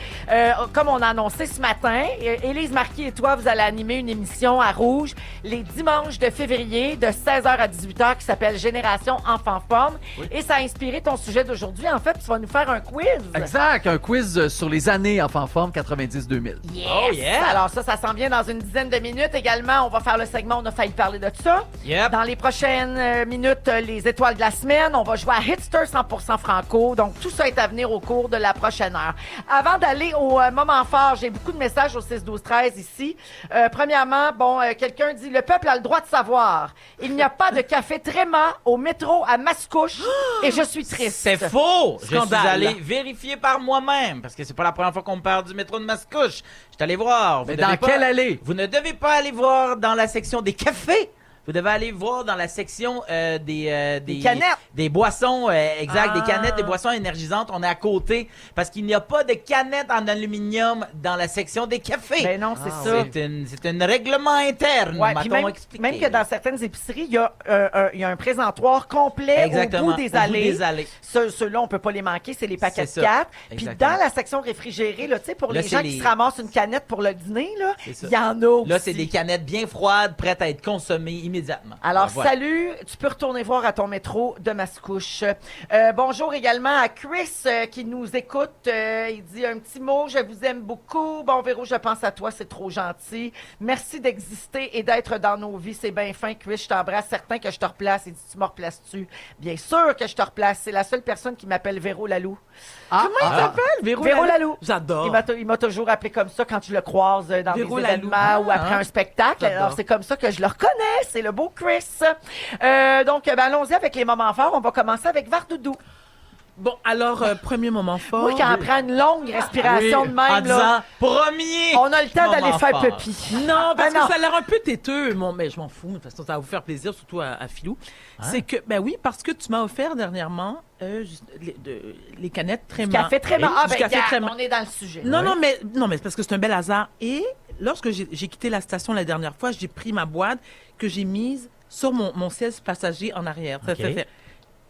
comme on a annoncé ce matin, Élise Marquis et toi, vous allez animer une émission à Rouge les dimanches de février de 16h à 18h qui s'appelle Génération Enfant Forme. Et ça a inspiré ton sujet d'aujourd'hui. En fait, tu vas nous faire un quiz. Exact, un quiz sur les années enfants forme 90-2000. Yeah! Oh yeah! Alors ça s'en vient dans une dizaine de minutes. Également, on va faire le segment, on a failli parler de ça. Yep. Dans les prochaines minutes, les étoiles de la semaine, on va jouer à Hitster 100% franco. Donc, tout ça est à venir au cours de la prochaine heure. Avant d'aller au moment fort, j'ai beaucoup de messages au 6-12-13 ici. Premièrement, quelqu'un dit « Le peuple a le droit de savoir. Il n'y a pas de café Tréma au métro à Mascouche et je suis triste. » C'est faux! Je Scandale. suis allé vérifier par moi-même, parce que c'est pas la première fois qu'on me parle du métro de Mascouche. Je suis allé voir. Mais dans quelle allée? Vous ne devez pas aller voir dans la section des cafés. Vous devez aller voir dans la section des canettes. des boissons, exact, des canettes, des boissons énergisantes. On est à côté parce qu'il n'y a pas de canettes en aluminium dans la section des cafés. Ben non, c'est ça. C'est un règlement interne, Ouais, puis m'a-t-on même, expliqué. même que dans certaines épiceries, il y a un présentoir complet Exactement, au bout des allées. Ceux-là, on peut pas les manquer, c'est les paquets de C'est ça. 4. Puis Exactement. dans la section réfrigérée, là, tu sais, pour Là, les c'est gens qui se ramassent une canette pour le dîner, là, C'est ça. il y en a aussi. Là, c'est des canettes bien froides, prêtes à être consommées immédiatement. Alors, Voilà. salut, tu peux retourner voir à ton métro de Mascouche. Bonjour également à Chris qui nous écoute. Il dit un petit mot, je vous aime beaucoup. Bon, Véro, je pense à toi, c'est trop gentil. Merci d'exister et d'être dans nos vies, c'est bien fin. Chris, je t'embrasse, certain que je te replace. Il dit, tu me replaces-tu? Bien sûr que je te replace. C'est la seule personne qui m'appelle Véro Lalou. Comment il s'appelle? Véro Lalou. J'adore. Il m'a toujours appelé comme ça quand tu le croises dans Véro des Lalou. événements ou après un spectacle. J'adore. Alors, c'est comme ça que je le reconnais. C'est le beau Chris. Donc, allons-y avec les moments forts. On va commencer avec Vardoudou. Bon, alors, premier moment fort. Moi, quand on prend une longue respiration de même, En là, disant, premier! on a le temps d'aller moment faire fort. pipi. Non, parce Ben non. que ça a l'air un peu têteux. Mais je m'en fous. De toute façon, ça va vous faire plaisir, surtout à Philou. C'est que, oui, parce que tu m'as offert dernièrement les canettes Tréma. Café Tréma. Ah, Du ben, café regarde, Tréma. on est dans le sujet. Non, mais c'est parce que c'est un bel hasard. Et lorsque j'ai quitté la station la dernière fois, j'ai pris ma boîte que j'ai mise sur mon siège passager en arrière. Ok.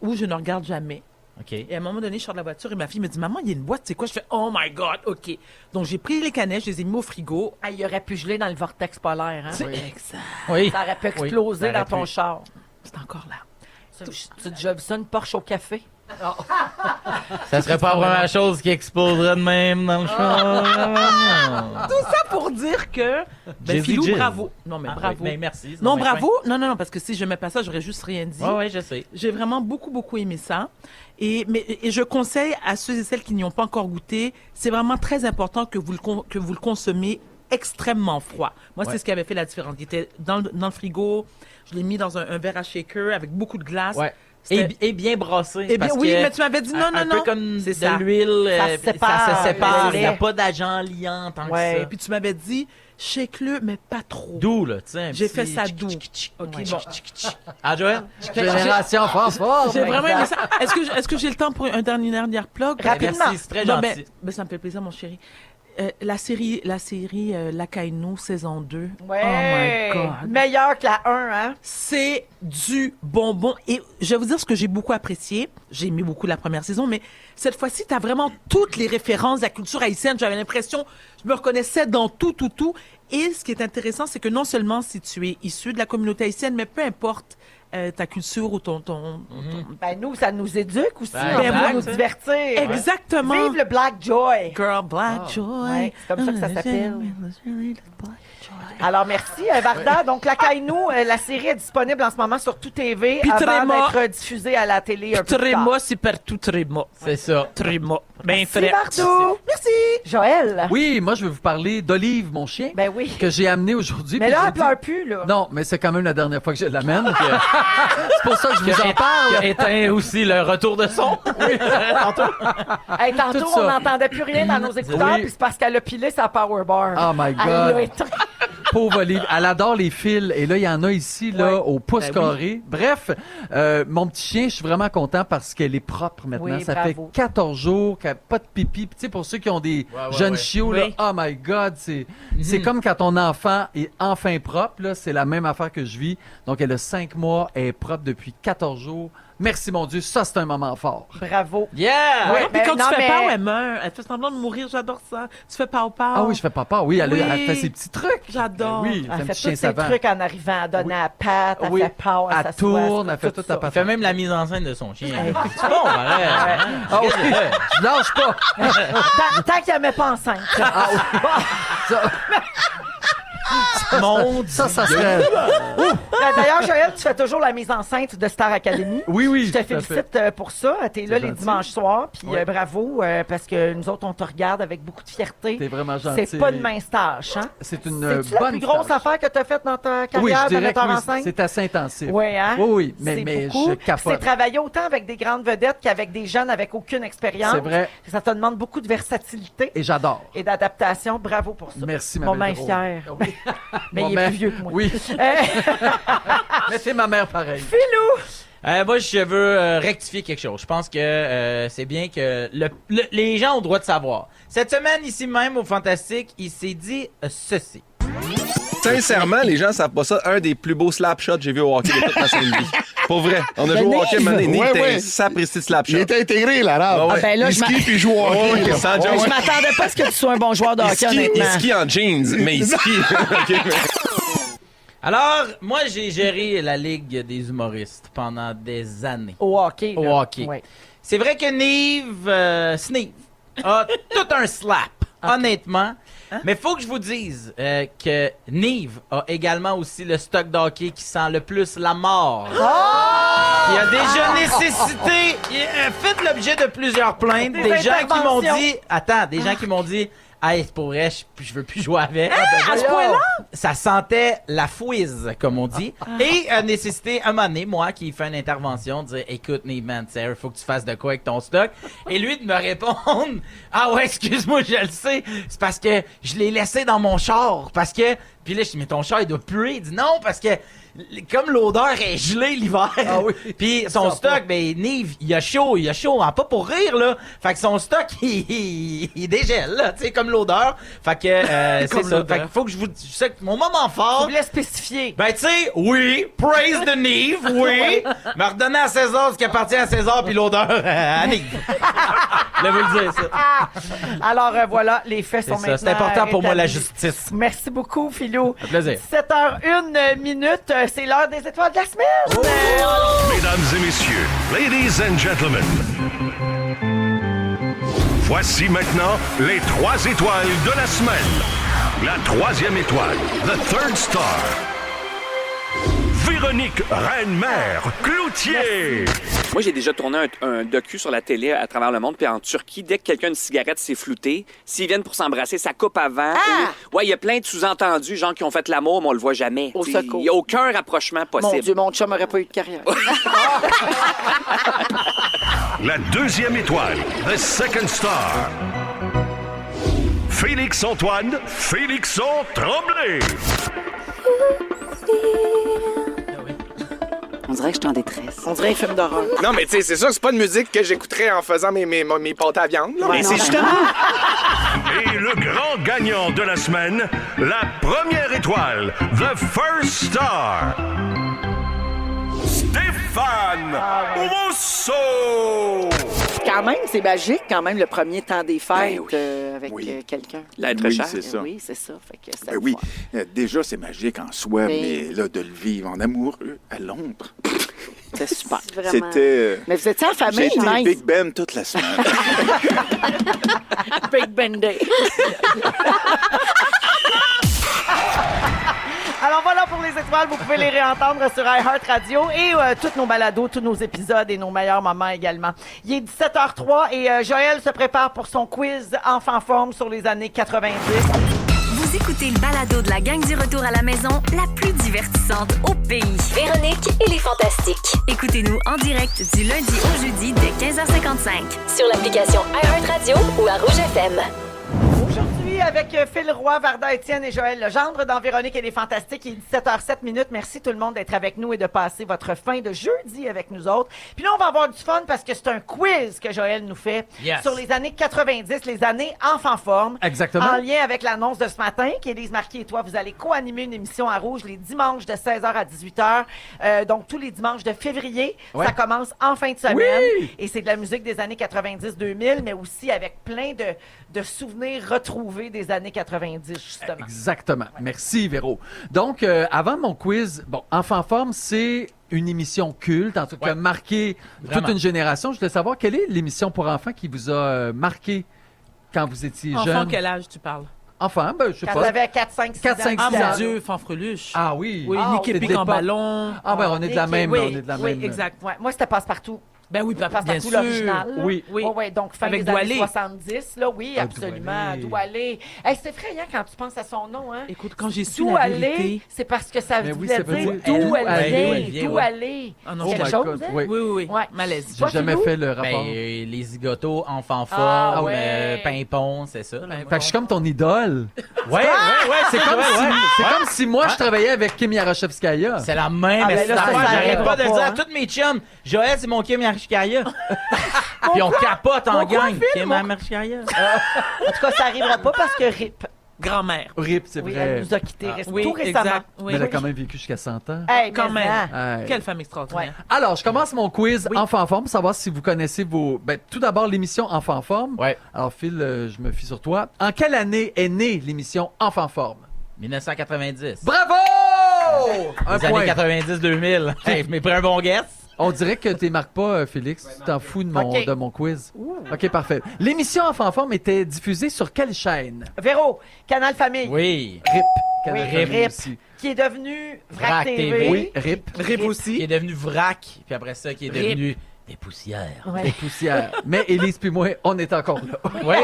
Où je ne regarde jamais. OK. Et à un moment donné, je sors de la voiture et ma fille me dit « Maman, il y a une boîte, c'est quoi? » Je fais « Oh my God, OK. » Donc, j'ai pris les canettes, je les ai mis au frigo. Ah, il aurait pu geler dans le vortex polaire. Hein? C'est exact. Oui. Ça aurait pu exploser ça aurait dans ton pu. char. C'est encore là. Tu as déjà vu ça, une Porsche au café? Ça serait pas la première chose qui exploserait de même dans le champ. Tout ça pour dire que... Jay-Z Philou, Jizz. bravo. Non, mais bravo. Mais merci. Non, bravo. Non, parce que si je mets pas ça, j'aurais juste rien dit. Oui, je sais. J'ai vraiment beaucoup aimé ça. Et je conseille à ceux et celles qui n'y ont pas encore goûté, c'est vraiment très important que vous le consommez extrêmement froid. Moi, Ouais. c'est ce qui avait fait la différence. Il était dans le frigo, je l'ai mis dans un verre à shaker avec beaucoup de glace. Ouais. C'était- Et bien brassé. Eh bien, parce oui, que mais tu m'avais dit non. un peu comme C'est de ça. l'huile, Ça se sépare, ça se sépare. le Il n'y a lait. pas d'agent liant tant que Et ça. puis tu m'avais dit, shake-le, mais pas trop. Doux, là, tu sais. un J'ai petit fait ça tchic, doux. tchic, tchic. OK, Ouais. bon. Ah, Joël? Génération François. J'ai vraiment aimé ça. Est-ce que j'ai le temps pour un dernier plug? Rapidement. Merci, c'est très Non, gentil. mais ça me fait plaisir, mon chéri. La série Lacaille-nous, saison 2. Ouais. Oh my God. Meilleur que la 1, hein? C'est du bonbon. Et je vais vous dire ce que j'ai beaucoup apprécié. J'ai aimé beaucoup la première saison, mais cette fois-ci, tu as vraiment toutes les références de la culture haïtienne. J'avais l'impression, je me reconnaissais dans tout. Et ce qui est intéressant, c'est que non seulement si tu es issu de la communauté haïtienne, mais peu importe ta culture ou ton... Ben, nous, ça nous éduque aussi. Ben, on exact. veut nous divertir. Exactement. Vive le Black Joy. Girl Black Joy. Ouais, c'est comme ça que ça s'appelle. Alors, merci, Varda. Donc, la Caille-nous, la série est disponible en ce moment sur Tout TV Puis avant Tréma. d'être diffusée à la télé un peu plus tard. Tréma, c'est partout Tréma. C'est ça. Tréma. Ben Merci, frais. Vardo. Merci. Joël. Oui, moi, je vais vous parler d'Olive, mon chien, Ben oui. que j'ai amené aujourd'hui. Mais puis là, j'ai elle dit- pleure plus, là. Non, mais c'est quand même la dernière fois que je l'amène. C'est pour ça que je vous en parle. Qui a éteint aussi le retour de son. Hey, tantôt, Tout on ça. n'entendait plus rien dans nos écouteurs, Oui. puis c'est parce qu'elle a pilé sa power bar. Oh my Elle l'a God. éteint. Pauvre Olive. Elle adore les fils. Et là, il y en a ici, là, Ouais. au pouce Ben oui. carré. Bref, mon petit chien, je suis vraiment content parce qu'elle est propre maintenant. Oui, ça bravo. fait 14 jours qu'elle n'a pas de pipi. Puis, tu sais, pour ceux qui ont des Ouais, jeunes ouais. chiots, là, Oui. oh my God, c'est comme quand ton enfant est enfin propre. Là, c'est la même affaire que je vis. Donc, elle a 5 mois. Elle est propre depuis 14 jours. Merci, mon Dieu, ça, c'est un moment fort. Bravo. Yeah! Ouais, Puis quand non, tu fais mais- peur, elle meurt. Elle fait semblant de mourir, j'adore ça. Tu fais peur. Ah oui, je fais papa. Oui, elle, Oui. elle fait ses petits trucs. J'adore. Oui, Elle elle fait un fait petit chien tous ces savant. trucs en arrivant, à donner à patte, elle Oui. fait peur, Elle s'assoit, tourne, elle fait tout toute la ça. Il fait même la mise en scène de son chien. Hey. C'est bon, pareil. hein? Ah oui, je lâche pas. Tant qu'elle ne met pas enceinte. Ah oui. Ça, Mon Dieu. ça serait... D'ailleurs, Joël, tu fais toujours la mise en scène de Star Academy. Oui, oui. Je te tout à fait. félicite pour ça. Tu es là C'est les gentil. dimanches soirs. Puis Ouais. bravo, parce que nous autres, on te regarde avec beaucoup de fierté. T'es vraiment gentil. C'est pas une mince tâche, hein? C'est une C'est-tu la bonne plus grosse tâche. affaire que tu as faite dans ta Oui, carrière je de dirais metteur que en oui, scène? c'est assez intensif. Oui, hein? Oui, C'est mais beaucoup. je capote. C'est travailler autant avec des grandes vedettes qu'avec des jeunes avec aucune expérience. C'est vrai. Ça te demande beaucoup de versatilité Et j'adore. et d'adaptation. Bravo pour ça. Merci, ma Mon belle main est Véro. fière. Oui. Mais Mon il est mère- plus vieux que moi. Oui, mais c'est ma mère pareil. Philou! Moi, je veux rectifier quelque chose. Je pense que c'est bien que les gens ont le droit de savoir. Cette semaine, ici même, au Fantastique, il s'est dit ceci. Sincèrement, les gens savent pas ça. Un des plus beaux slap shots que j'ai vu au hockey de toute ma sainte vie. Pour vrai. On a joué au hockey, maintenant, Nick, Ouais, t'es ouais. un sapristi de slap Il shot. était intégré, l'arabe. Ah ouais. ben là, il je skie puis il joue au hockey. Ouais, sans joke. Je m'attendais pas à ce que tu sois un bon joueur de hockey, Il honnêtement. skie en jeans, mais il skie. Ok, mais- Alors, moi, j'ai géré la Ligue des humoristes pendant des années. Au hockey. Au là. hockey. Ouais. C'est vrai que Sneeve a tout un slap, honnêtement. Mais faut que je vous dise que Nive a également aussi le stock d'hockey qui sent le plus la mort. Il a déjà nécessité, fait l'objet de plusieurs plaintes. Des Des gens qui m'ont interventions. dit, des gens qui m'ont dit, hey, c'est pour vrai, je veux plus jouer avec. À ce point-là? Ça sentait la fouise, comme on dit. Et a nécessité, un moment donné, moi, qui fait une intervention, de dire, écoute, Nive, man, il faut que tu fasses de quoi avec ton stock. Et lui, de me répondre, ah ouais, excuse-moi, je le sais, c'est parce que je l'ai laissé dans mon char. Parce que, puis là, je dis, mais ton char, il doit puer. Il dit, non, parce que, comme l'odeur est gelée l'hiver. Ah oui. Puis son Ça stock, ben, Nive, il a chaud, hein, pas pour rire, là. Fait que son stock, il dégèle, là, tu sais, comme l'odeur. Fait que, c'est Comme ça. l'odeur. Fait que faut que je vous dise, ça, mon moment Tu fort, voulais spécifier. ben, tu sais, oui, praise de Nive, oui, mais redonner à César ce qui appartient à César, puis l'odeur à Nive. Je voulais vous le dire, ça. Alors voilà, les faits sont C'est ça, maintenant c'est important pour moi, la établis. justice. Merci beaucoup, Philou. Un plaisir. 7h01, c'est l'heure des étoiles de la semaine. Mesdames et messieurs, ladies and gentlemen, voici maintenant les 3 étoiles de la semaine. La 3e étoile, the third star, Véronique Reine-Mère Cloutier. Moi, j'ai déjà tourné un docu sur la télé à travers le monde. Puis en Turquie, dès que quelqu'un a une cigarette s'est flouté, s'ils viennent pour s'embrasser, ça coupe avant. Ouais, il y a plein de sous-entendus, gens qui ont fait l'amour, mais on le voit jamais. Au T'sais, secours. il n'y a aucun rapprochement possible. Mon Dieu, mon chum n'aurait pas eu de carrière. La 2e étoile, the second star, Félix-Antoine Félixon Tremblay. On dirait que je suis en détresse. On dirait un film d'horreur. Non, mais tu sais, c'est sûr que c'est pas une musique que j'écouterais en faisant mes pâtes à viande. là. Ouais, Mais non, c'est ben justement... Et le grand gagnant de la semaine, la 1e étoile, the first star, Stéphane Rousseau. Quand même, c'est magique, quand même, le premier temps des fêtes Ben oui. avec Oui. quelqu'un. L'être Oui, cher. c'est ça. Oui, c'est ça. Fait que ça Ben oui, déjà, c'est magique en soi, Mais- mais là, de le vivre en amoureux à Londres, C'était super. c'était... Mais vous étiez en J'ai famille, été nice. Big Ben toute la semaine. Big Ben Day. Alors voilà pour les étoiles, vous pouvez les réentendre sur iHeartRadio et tous nos balados, tous nos épisodes et nos meilleurs moments également. Il est 17h03 et Joël se prépare pour son quiz Enfant forme sur les années 90. Vous écoutez le balado de la gang du retour à la maison, la plus divertissante au pays. Véronique et les Fantastiques. Écoutez-nous en direct du lundi au jeudi dès 15h55. Sur l'application iHeartRadio ou à Rouge FM. Aujourd'hui, avec Phil Roy, Varda Étienne et Joël Legendre dans Véronique et les Fantastiques. Il est 17h07. Merci tout le monde d'être avec nous et de passer votre fin de jeudi avec nous autres. Puis là, on va avoir du fun parce que c'est un quiz que Joël nous fait sur les années 90, les années enfant forme. Exactement. En lien avec l'annonce de ce matin, qu'Élise Marquis et toi, vous allez co-animer une émission à Rouge les dimanches de 16h à 18h. Donc, tous les dimanches de février. Ouais. Ça commence en fin de semaine. Oui! Et c'est de la musique des années 90-2000, mais aussi avec plein de souvenirs retrouvés des années 90, justement. Exactement. Merci, Véro. Donc, avant mon quiz, bon, Enfant Forme, c'est une émission culte, en tout cas, marqué toute une génération. Je voulais savoir, quelle est l'émission pour enfants qui vous a marqué quand vous étiez jeune? Enfant, quel âge tu parles? Enfant, ben, je sais Quand pas. t'avais 4, 5, 6 ans. 4, 5, Ah, 6 mon ans. Dieu, Fanfreluche. Ah oui. Oui, Nick c'est Epic des en pas- ballon. Ah ben, on est de la même. oui, On est de la oui, même. exact. Ouais, moi, c'était Passe-Partout. Ben oui, bien Passe-Partout, sûr. l'original. Oui. Oui. Ouais, donc fin Avec des années Doualé. 70, là, oui, Ah, absolument. Doualé. Doualé. Hey, c'est effrayant quand tu penses à son nom, hein? Écoute, quand j'ai su la Doualé, vérité... c'est parce que ça Mais oui, voulait ça veut dire dire d'où elle elle vient, vient, d'où ouais. elle est. Ah non, C'est Oh quelque my chose, God, hein? oui. Oui, oui, oui. Ouais. Malaise. J'ai Toi, jamais Philou? fait le rapport. Ben, les zigotos, enfants forts, Ah, ouais. pimpon, c'est ça. Fait que je suis comme ton idole. Ouais, C'est comme, ouais, si, ouais. c'est comme si moi, je travaillais avec Kim Yaroshevskaya. C'est la même Ah, ben là, ça, affaire. ça J'arrête arrivera pas de pas, dire à hein. tous mes chums, Joël, c'est mon Kim Yarishkaya. Puis on capote en Pourquoi, gang. Phil? Kim Yarishkaya. En tout cas, ça arrivera pas parce que RIP. Grand-mère. Rip, c'est Oui, vrai. elle nous a quittés Oui, tout récemment. exact. Mais Oui. elle a quand même vécu jusqu'à 100 ans. Hey, Quand mais même. ça. Hey. Quelle femme extraordinaire. Alors, je commence mon quiz Enfant Forme pour savoir si vous connaissez vos... Ben, tout d'abord, l'émission Enfant Forme. Ouais. Alors, Phil, je me fie sur toi. En quelle année est née l'émission Enfant Forme? 1990. Bravo! Un Les point. années 90-2000. Hey, je m'ai pris un bon guess. On dirait que tu marques pas, Félix. Tu t'en fous Ok. de mon quiz. OK, parfait. L'émission Enfant Forme était diffusée sur quelle chaîne? Véro, Canal Famille, Oui. RIP. Canal Oui, Famille RIP. aussi. qui est devenu Vrac Vrac TV. TV. Oui, RIP. Rip aussi. Qui est devenu vrac. Puis après ça, qui est Rip. devenu des poussières. Ouais. Des poussières. Mais Élise puis moi, on est encore là. Oui.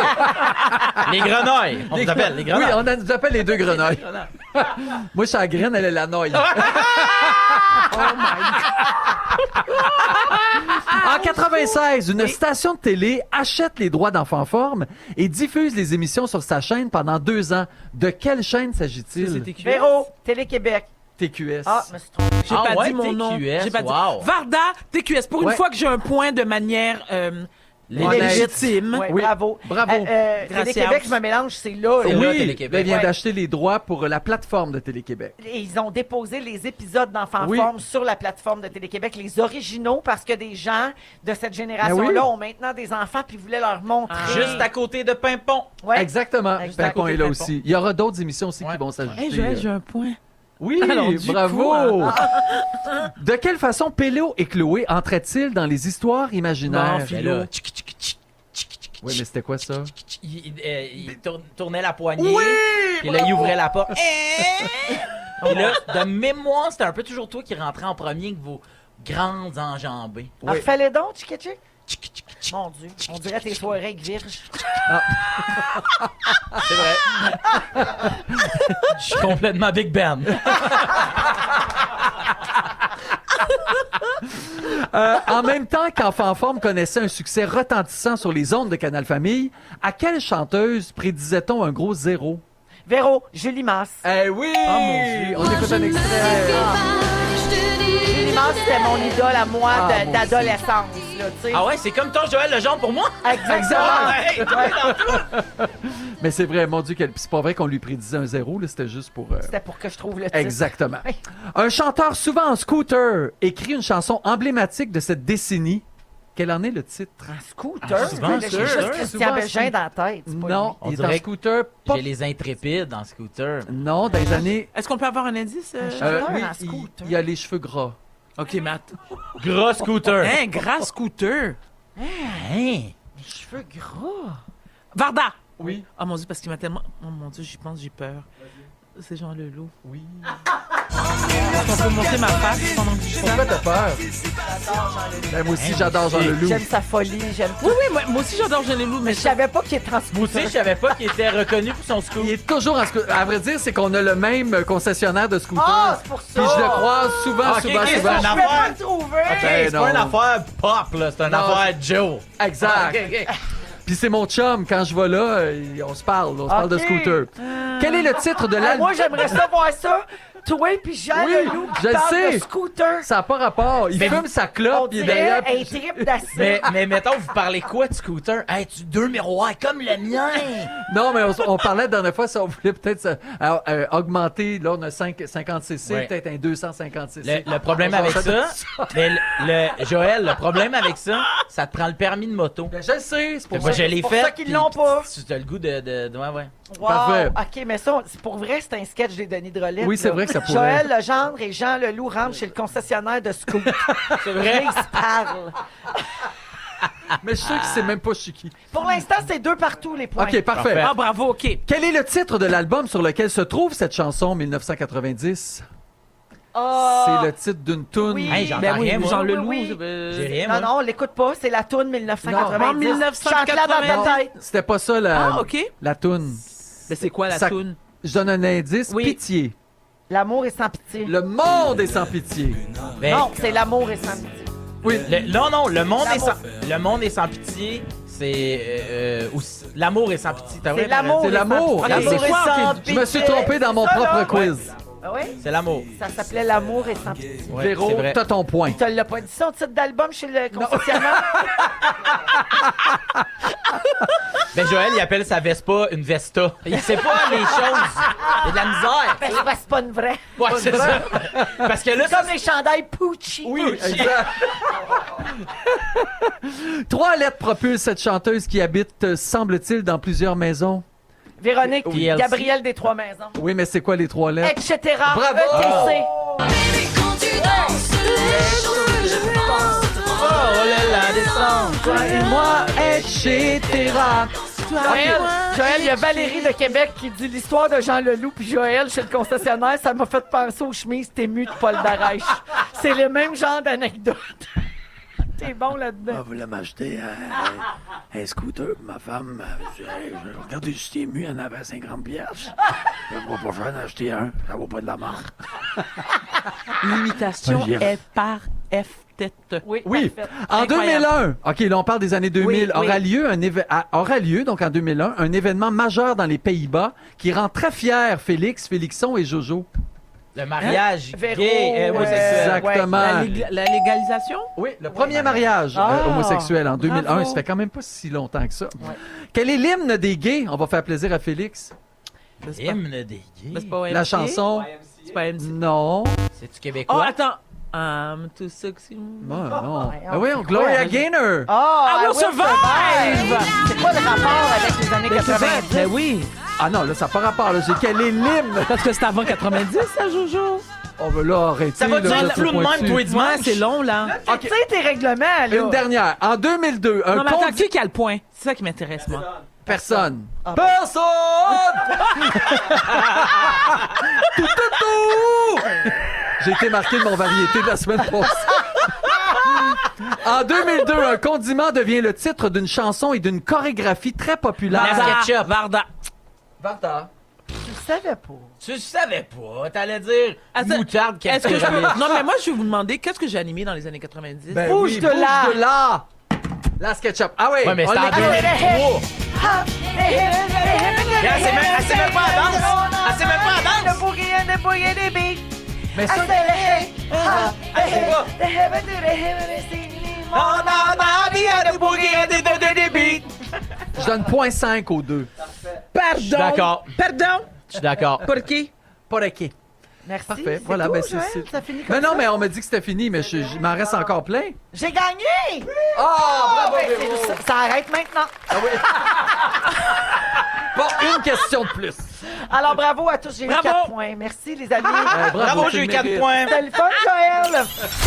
Les grenouilles. On vous appelle les Oui, grenouilles. on nous appelle les deux grenouilles. Moi, je suis la graine, elle est la noix. En 96, une station de télé achète les droits d'Enfants Forme et diffuse les émissions sur sa chaîne pendant 2 ans. De quelle chaîne s'agit-il? C'était QS. Véro, Télé-Québec. TQS. Ah, je me suis trompée. J'ai Ah pas ouais, dit mon nom. TQS, J'ai pas dit. wow. Varda, TQS. Pour une Ouais. fois que j'ai un point de manière légitime. Ouais, Oui. bravo. Bravo. Télé-Québec, je me mélange, c'est là. C'est là. là, oui, Télé-Québec. elle vient Ouais. d'acheter les droits pour la plateforme de Télé-Québec. Et ils ont déposé les épisodes d'Enfants Oui. Forme sur la plateforme de Télé-Québec, les originaux, parce que des gens de cette génération-là Ben oui. ont maintenant des enfants puis voulaient leur montrer. Juste à côté de Pimpon. Ouais. Exactement. Exact. Pimpon est là aussi. Il y aura d'autres émissions aussi Ouais. qui vont s'ajouter. Hey, Joël, j'ai un point. Oui, Alors, du bravo! coup, De quelle façon Pélo et Chloé entraient-ils dans les histoires imaginaires? Non, Ben là, tchic, tchic, tchic, tchic, tchic, Oui, mais c'était quoi ça? il tournait la poignée. Puis là, il ouvrait la porte. Puis là, de mémoire, c'était un peu toujours toi qui rentrais en premier avec vos grandes enjambées. Alors, fais-les donc, tchic, tchic. Tchic, tchic, tchic. Mon Dieu, on dirait tes soirées avec Virge. C'est vrai. Je suis complètement Big Ben. En même temps qu'Enfants Forme connaissait un succès retentissant sur les ondes de Canal Famille, à quelle chanteuse prédisait-on un gros zéro? Véro, Julie Masse. Eh oui! mon Dieu. On écoute un extrait. Julie Masse, c'était mon idole à moi Ah, moi d'adolescence, là, tu sais. Ah ouais, c'est comme ton Joël Legendre pour moi. Exactement. Hey, Ouais. Mais c'est vrai, mon Dieu, c'est pas vrai qu'on lui prédisait un zéro, là, c'était juste pour... C'était pour que je trouve le titre. Exactement. Oui. Un chanteur souvent en scooter écrit une chanson emblématique de cette décennie. Quel en est le titre? Un scooter? souvent, J'ai sûr. juste Christian Souvent, Bégin dans la tête. c'est pas Non, lui. On il est en dirait scooter. Pas... J'ai les intrépides en scooter. Non, dans les années... Est-ce qu'on peut avoir un indice? Scooter oui, en scooter. il a les cheveux gras. OK, Matt. Gros scooter. Hein, gras scooter. Hein? Les cheveux gras. Varda. Oui. Oh mon Dieu, parce qu'il m'a tellement... Oh mon Dieu, j'y pense, j'ai peur. C'est Jean Leloup. Oui. Est-ce qu'on peut montrer ma face pendant que je dis ça? Pourquoi t'as peur? Ben, moi aussi, j'adore Jean Leloup. J'aime sa folie, j'aime tout. Oui, oui, moi aussi j'adore Jean Leloup, mais Je savais pas qu'il était en Moi scooter. aussi, je savais pas qu'il était reconnu pour son scoop. Il est toujours en scooter. À vrai dire, c'est qu'on a le même concessionnaire de scooter. Ah, c'est pour ça. Puis je le croise souvent, Ok, souvent, ok, souvent. c'est un Je peux pas le trouver. Ok, c'est non. pas une affaire pop, là, c'est une Non, affaire Joe. Exact. Ok, ok. Puis c'est mon chum. Quand je vais là, on se parle. On se parle de scooter. Quel est le titre de l'album? Moi, j'aimerais ça voir ça. Toi puis Jean Leloup qui je le parle sais. de scooter. Ça n'a pas rapport. Il fume sa On clope, il est dirait derrière. un trip d'acide. Mais mettons, vous parlez quoi de scooter? Hey, tu 2 miroirs comme le mien! Non, mais on parlait la dernière fois si on voulait peut-être augmenter. Là, on a 56cc, Ouais. peut-être un 256cc. Le problème avec ça, mais Joël, le problème avec ça, ça te prend le permis de moto. Ben, je le sais, c'est pour Moi, ça. je l'ai pour fait. ça qu'ils puis l'ont pas. Tu as le goût de ouais. Wow. Parfait. OK, mais ça, c'est pour vrai, c'est un sketch des Denis de Relette. Oui, c'est là. vrai que ça pourrait. Joël Legendre et Jean Leloup rentrent chez le concessionnaire de scoot. C'est vrai? Ils se parlent. Mais je suis sûr que c'est même pas Chiqui. Pour l'instant, c'est 2 partout, les points. OK, parfait. Ah, bravo, OK. Quel est le titre de l'album sur lequel se trouve cette chanson 1990? Ah. C'est le titre d'une toune. Oui. Hey, j'entends Ben oui, rien, moi. Jean Oui, Leloup. oui. J'ai rien, Non, moi. non, on l'écoute pas. C'est la toune 1990. Non, en 1990. Chante-la dans ta tête. C'était pas ça Ah, OK. la toune. Ben, c'est quoi la Ça- toune? Je donne un indice. Oui. Pitié. L'amour est sans pitié. Le monde est sans pitié. Ben, Non, c'est l'amour est sans pitié. Oui. non, le monde est L'amour. le monde est sans pitié. C'est l'amour est sans pitié. T'as C'est vrai, l'amour. C'est est sans l'amour. pitié. L'amour est sans Je me suis trompé dans mon C'est ça, propre là. quiz. Ah oui? C'est l'amour. Ça s'appelait L'amour est sans pitié. Ouais, Véro, c'est vrai. t'as ton point. Tu l'as pas dit son titre d'album chez le concessionnaire? Ben Joël, il appelle sa Vespa une Vesta. Il sait pas les choses. Il y a de la misère. Ben, c'est pas une vraie. Ouais, c'est ça. Parce que là, C'est comme les chandails Poochie. Oui, exact. 3 lettres propulsent cette chanteuse qui habite, semble-t-il, dans plusieurs maisons. Véronique, Oui. Gabrielle des Trois Maisons. Oui, mais c'est quoi les 3 lettres? Etc. Bravo! ETC. oh là là, descend. Toi et moi, etc. Joël, il y a Valérie de Québec qui dit l'histoire de Jean Leloup puis Joël chez le concessionnaire, ça m'a fait penser aux chemises Tému de Paul Darèche. C'est le même genre d'anecdote. T'es bon là-dedans. Je voulais m'acheter un scooter. Ma femme, je regardais du Tému, elle en avait 50 piastres. Je ne pas cher d'en acheter un. Ça vaut pas de la marque. L'imitation J'y est par F tête. Oui, parfait. En Incroyable. 2001, OK, là on parle des années 2000, Oui, oui. aura lieu donc en 2001 un événement majeur dans les Pays-Bas qui rend très fiers Félix, Félixon et Jojo. Le mariage Véro, gay homosexuel. Exactement. La légalisation? Oui, le premier mariage homosexuel en 2001, bravo. ça fait quand même pas si longtemps que ça. Quel est l'hymne des gays? On va faire plaisir à Félix. Hymne des gays. Mais c'est pas La MC? chanson? C'est pas MC. Non. C'est-tu Oh, québécois? attends. I'm too sexy. Non. ouais, Ah oui, c'est Gloria quoi, Gaynor. Ah, I will survive! C'est quoi le rapport avec les années 90? Ben oui. Ah non, là, ça n'a pas rapport. Là. Quel est l'hymne? Parce que c'est avant 90, ça, Jojo. On va là arrêter. Ça va là, durer là, le c'est flou de même, pointu. toi et dimanche? Ouais, c'est long, là. Tu sais tes règlements, là. Une dernière. En 2002, un Non, mais attends, conducteur... qui a le point? C'est ça qui m'intéresse, moi. Personne. Ah, Personne! Tout! J'ai été marqué de mon variété de la semaine passée. En 2002, un condiment devient le titre d'une chanson et d'une chorégraphie très populaire. La SketchUp. Varda. Varda. Tu le savais pas. Tu savais pas. T'allais dire Attends, moutarde Est-ce que je... capitaliste. Non, mais moi, je vais vous demander, qu'est-ce que j'ai animé dans les années 90? Ben Bouge oui, de là. Bouge de là. La SketchUp. Ah oui. Ouais, mais on c'est en l'écoute. 2003. Elle sait même pas à danse. Elle sait même pas à danse. Le boogie des beats. Mais ça, je donne 0.5 aux deux. Pardon. D'accord. Pardon. Je suis d'accord. Pour qui? Pas OK. Merci. Parfait. C'est Voilà, tout, ben Joël? c'est... Ça finit comme Mais non, ça? mais on m'a dit que c'était fini, mais il m'en reste encore plein. J'ai gagné! Ah, bravo, Ben, Véro. ça arrête maintenant. Bon, une question de plus. Alors, bravo à tous. J'ai eu Bravo. 4 points. Merci, les amis. Bravo, tu j'ai eu le 4 mérites. points. C'était le fun, Joël.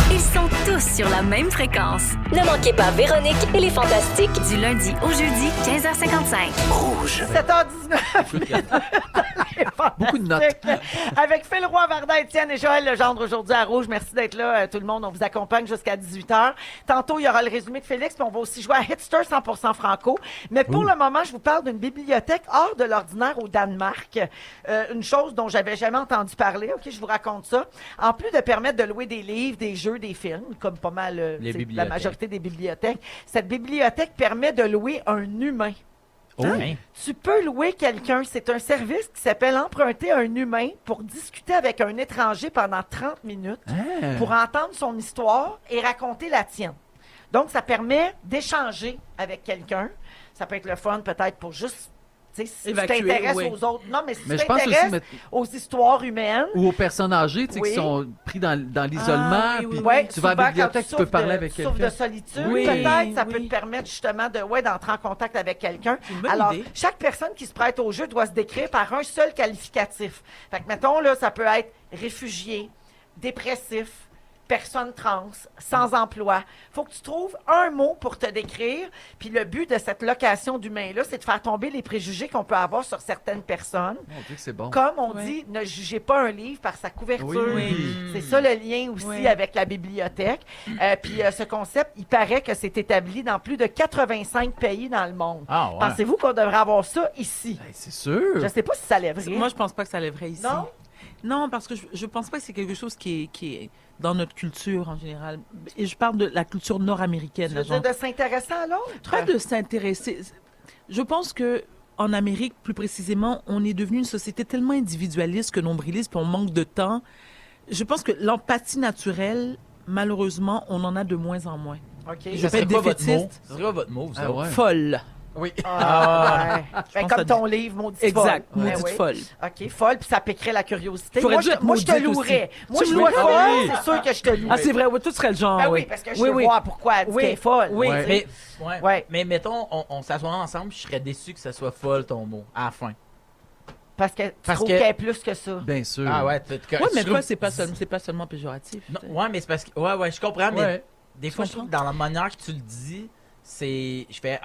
Ils sont tous sur la même fréquence. Ne manquez pas Véronique et les Fantastiques. Du lundi au jeudi, 15h55. Rouge. 7h19. Beaucoup de notes. Avec Phil Roy, Varda, Étienne et Joël Legendre aujourd'hui à Rouge. Merci d'être là, tout le monde. On vous accompagne jusqu'à 18h. Tantôt, il y aura le résumé de Félix, puis on va aussi jouer à Hitster 100% franco. Mais pour le moment, je vous parle d'une bibliothèque hors de l'ordinaire au Danemark. Une chose dont j'avais jamais entendu parler. OK, je vous raconte ça. En plus de permettre de louer des livres, des jeux, des films, comme pas mal la majorité des bibliothèques, cette bibliothèque permet de louer un humain. Hein? Tu peux louer quelqu'un. C'est un service qui s'appelle emprunter un humain pour discuter avec un étranger pendant 30 minutes pour entendre son histoire et raconter la tienne. Donc, ça permet d'échanger avec quelqu'un. Ça peut être le fun peut-être pour juste... Si tu t'intéresses aux autres. Non, mais si tu t'intéresses aux histoires humaines. Ou aux personnes âgées qui sont pris dans l'isolement. Tu vas à la bibliothèque, tu peux parler avec quelqu'un. Souffre de solitude, peut-être. Ça peut te permettre justement d'entrer en contact avec quelqu'un. Alors, chaque personne qui se prête au jeu doit se décrire par un seul qualificatif. Fait que, mettons, là, ça peut être réfugié, dépressif, personne trans, sans emploi. Faut que tu trouves un mot pour te décrire. Puis le but de cette location d'humains-là, c'est de faire tomber les préjugés qu'on peut avoir sur certaines personnes. On dit que c'est bon. Comme on dit, ne jugez pas un livre par sa couverture. C'est ça le lien aussi avec la bibliothèque. Puis ce concept, il paraît que c'est établi dans plus de 85 pays dans le monde. Ah, ouais. Pensez-vous qu'on devrait avoir ça ici? Ben, c'est sûr. Je sais pas si ça lèverait. Moi, je pense pas que ça lèverait ici. Non? Non, parce que je pense pas que c'est quelque chose qui est dans notre culture en général. Et je parle de la culture nord-américaine. Tu veux dire de s'intéresser à l'autre? Pas de s'intéresser. Je pense que en Amérique, plus précisément, on est devenu une société tellement individualiste que nombriliste, puis on manque de temps. Je pense que l'empathie naturelle, malheureusement, on en a de moins en moins. OK. Je vais être défaitiste. Ça serait quoi votre mot, vous autres? Folle. Oui. Comme ton livre, Maudite exact, folle. Maudite folle. OK, folle, puis ça piquerait la curiosité. Faudrait Moi, dire je te maudite louerais. aussi. Moi, Tu je me louerais louerais? folle, Ah oui. c'est sûr que je te louerais. Ah, c'est vrai, oui, tout serait le genre. Ben oui, oui, parce que je veux voir pourquoi elle dit qu'elle est folle. Oui, Mais mettons, on s'assoit ensemble, je serais déçu que ça soit folle ton mot, à la fin. Parce que tu trouves qu'elle est plus que ça. Bien sûr. Ah ouais, mais toi, c'est pas seulement péjoratif. Non, ouais, mais c'est parce que... Ouais, je comprends, mais Ouais. des fois, je trouve que dans la manière que tu le dis, c'est... Je fais,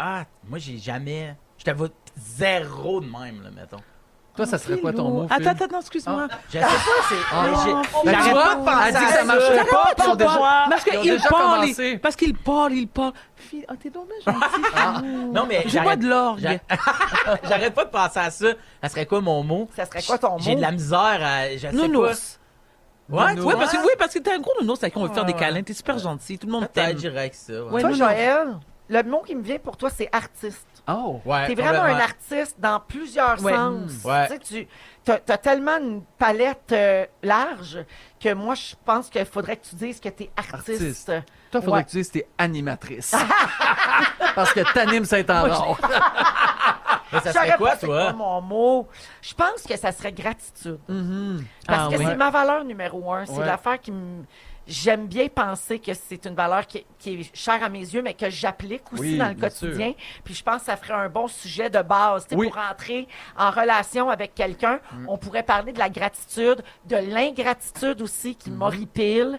moi, j'ai jamais... Je te vois zéro de même, là, mettons. Toi, ça serait quoi ton mot, Phil? Attends, excuse-moi. Je sais pas, c'est... J'arrête pas de penser à elle dit que ça marcherait pas, puis ils ont déjà... Parce ils ont qu'il déjà parle, commencé. parce qu'il parle. Fille, t'es donc bien gentil. Non, mais J'ai pas de l'orgue. J'arrête pas de penser à ça. Ça serait quoi mon mot? Ça serait quoi ton mot? J'ai de la misère à... Je sais Nounours. pas. Oui, parce que t'es un gros nounours avec qui on veut faire des câlins. T'es super gentil. Tout le monde t'aime. Peut-être direct ça. Ouais, Toi, non, Joël, le mot qui me vient pour toi, c'est artiste. Oh. Ouais, T'es vraiment un artiste dans plusieurs sens. Ouais. Tu sais, t'as tellement une palette large que moi, je pense qu'il faudrait que tu dises que t'es artiste. Toi, il faudrait que tu dises que t'es animatrice. Parce que t'animes Saint-André. Mais ça serait quoi, c'est toi? quoi mon mot? Je pense que ça serait gratitude. Parce que c'est ma valeur numéro 1. C'est l'affaire qui me... J'aime bien penser que c'est une valeur qui est chère à mes yeux, mais que j'applique aussi dans le quotidien. Puis je pense que ça ferait un bon sujet de base. Pour rentrer en relation avec quelqu'un, on pourrait parler de la gratitude, de l'ingratitude aussi qui m'horripile.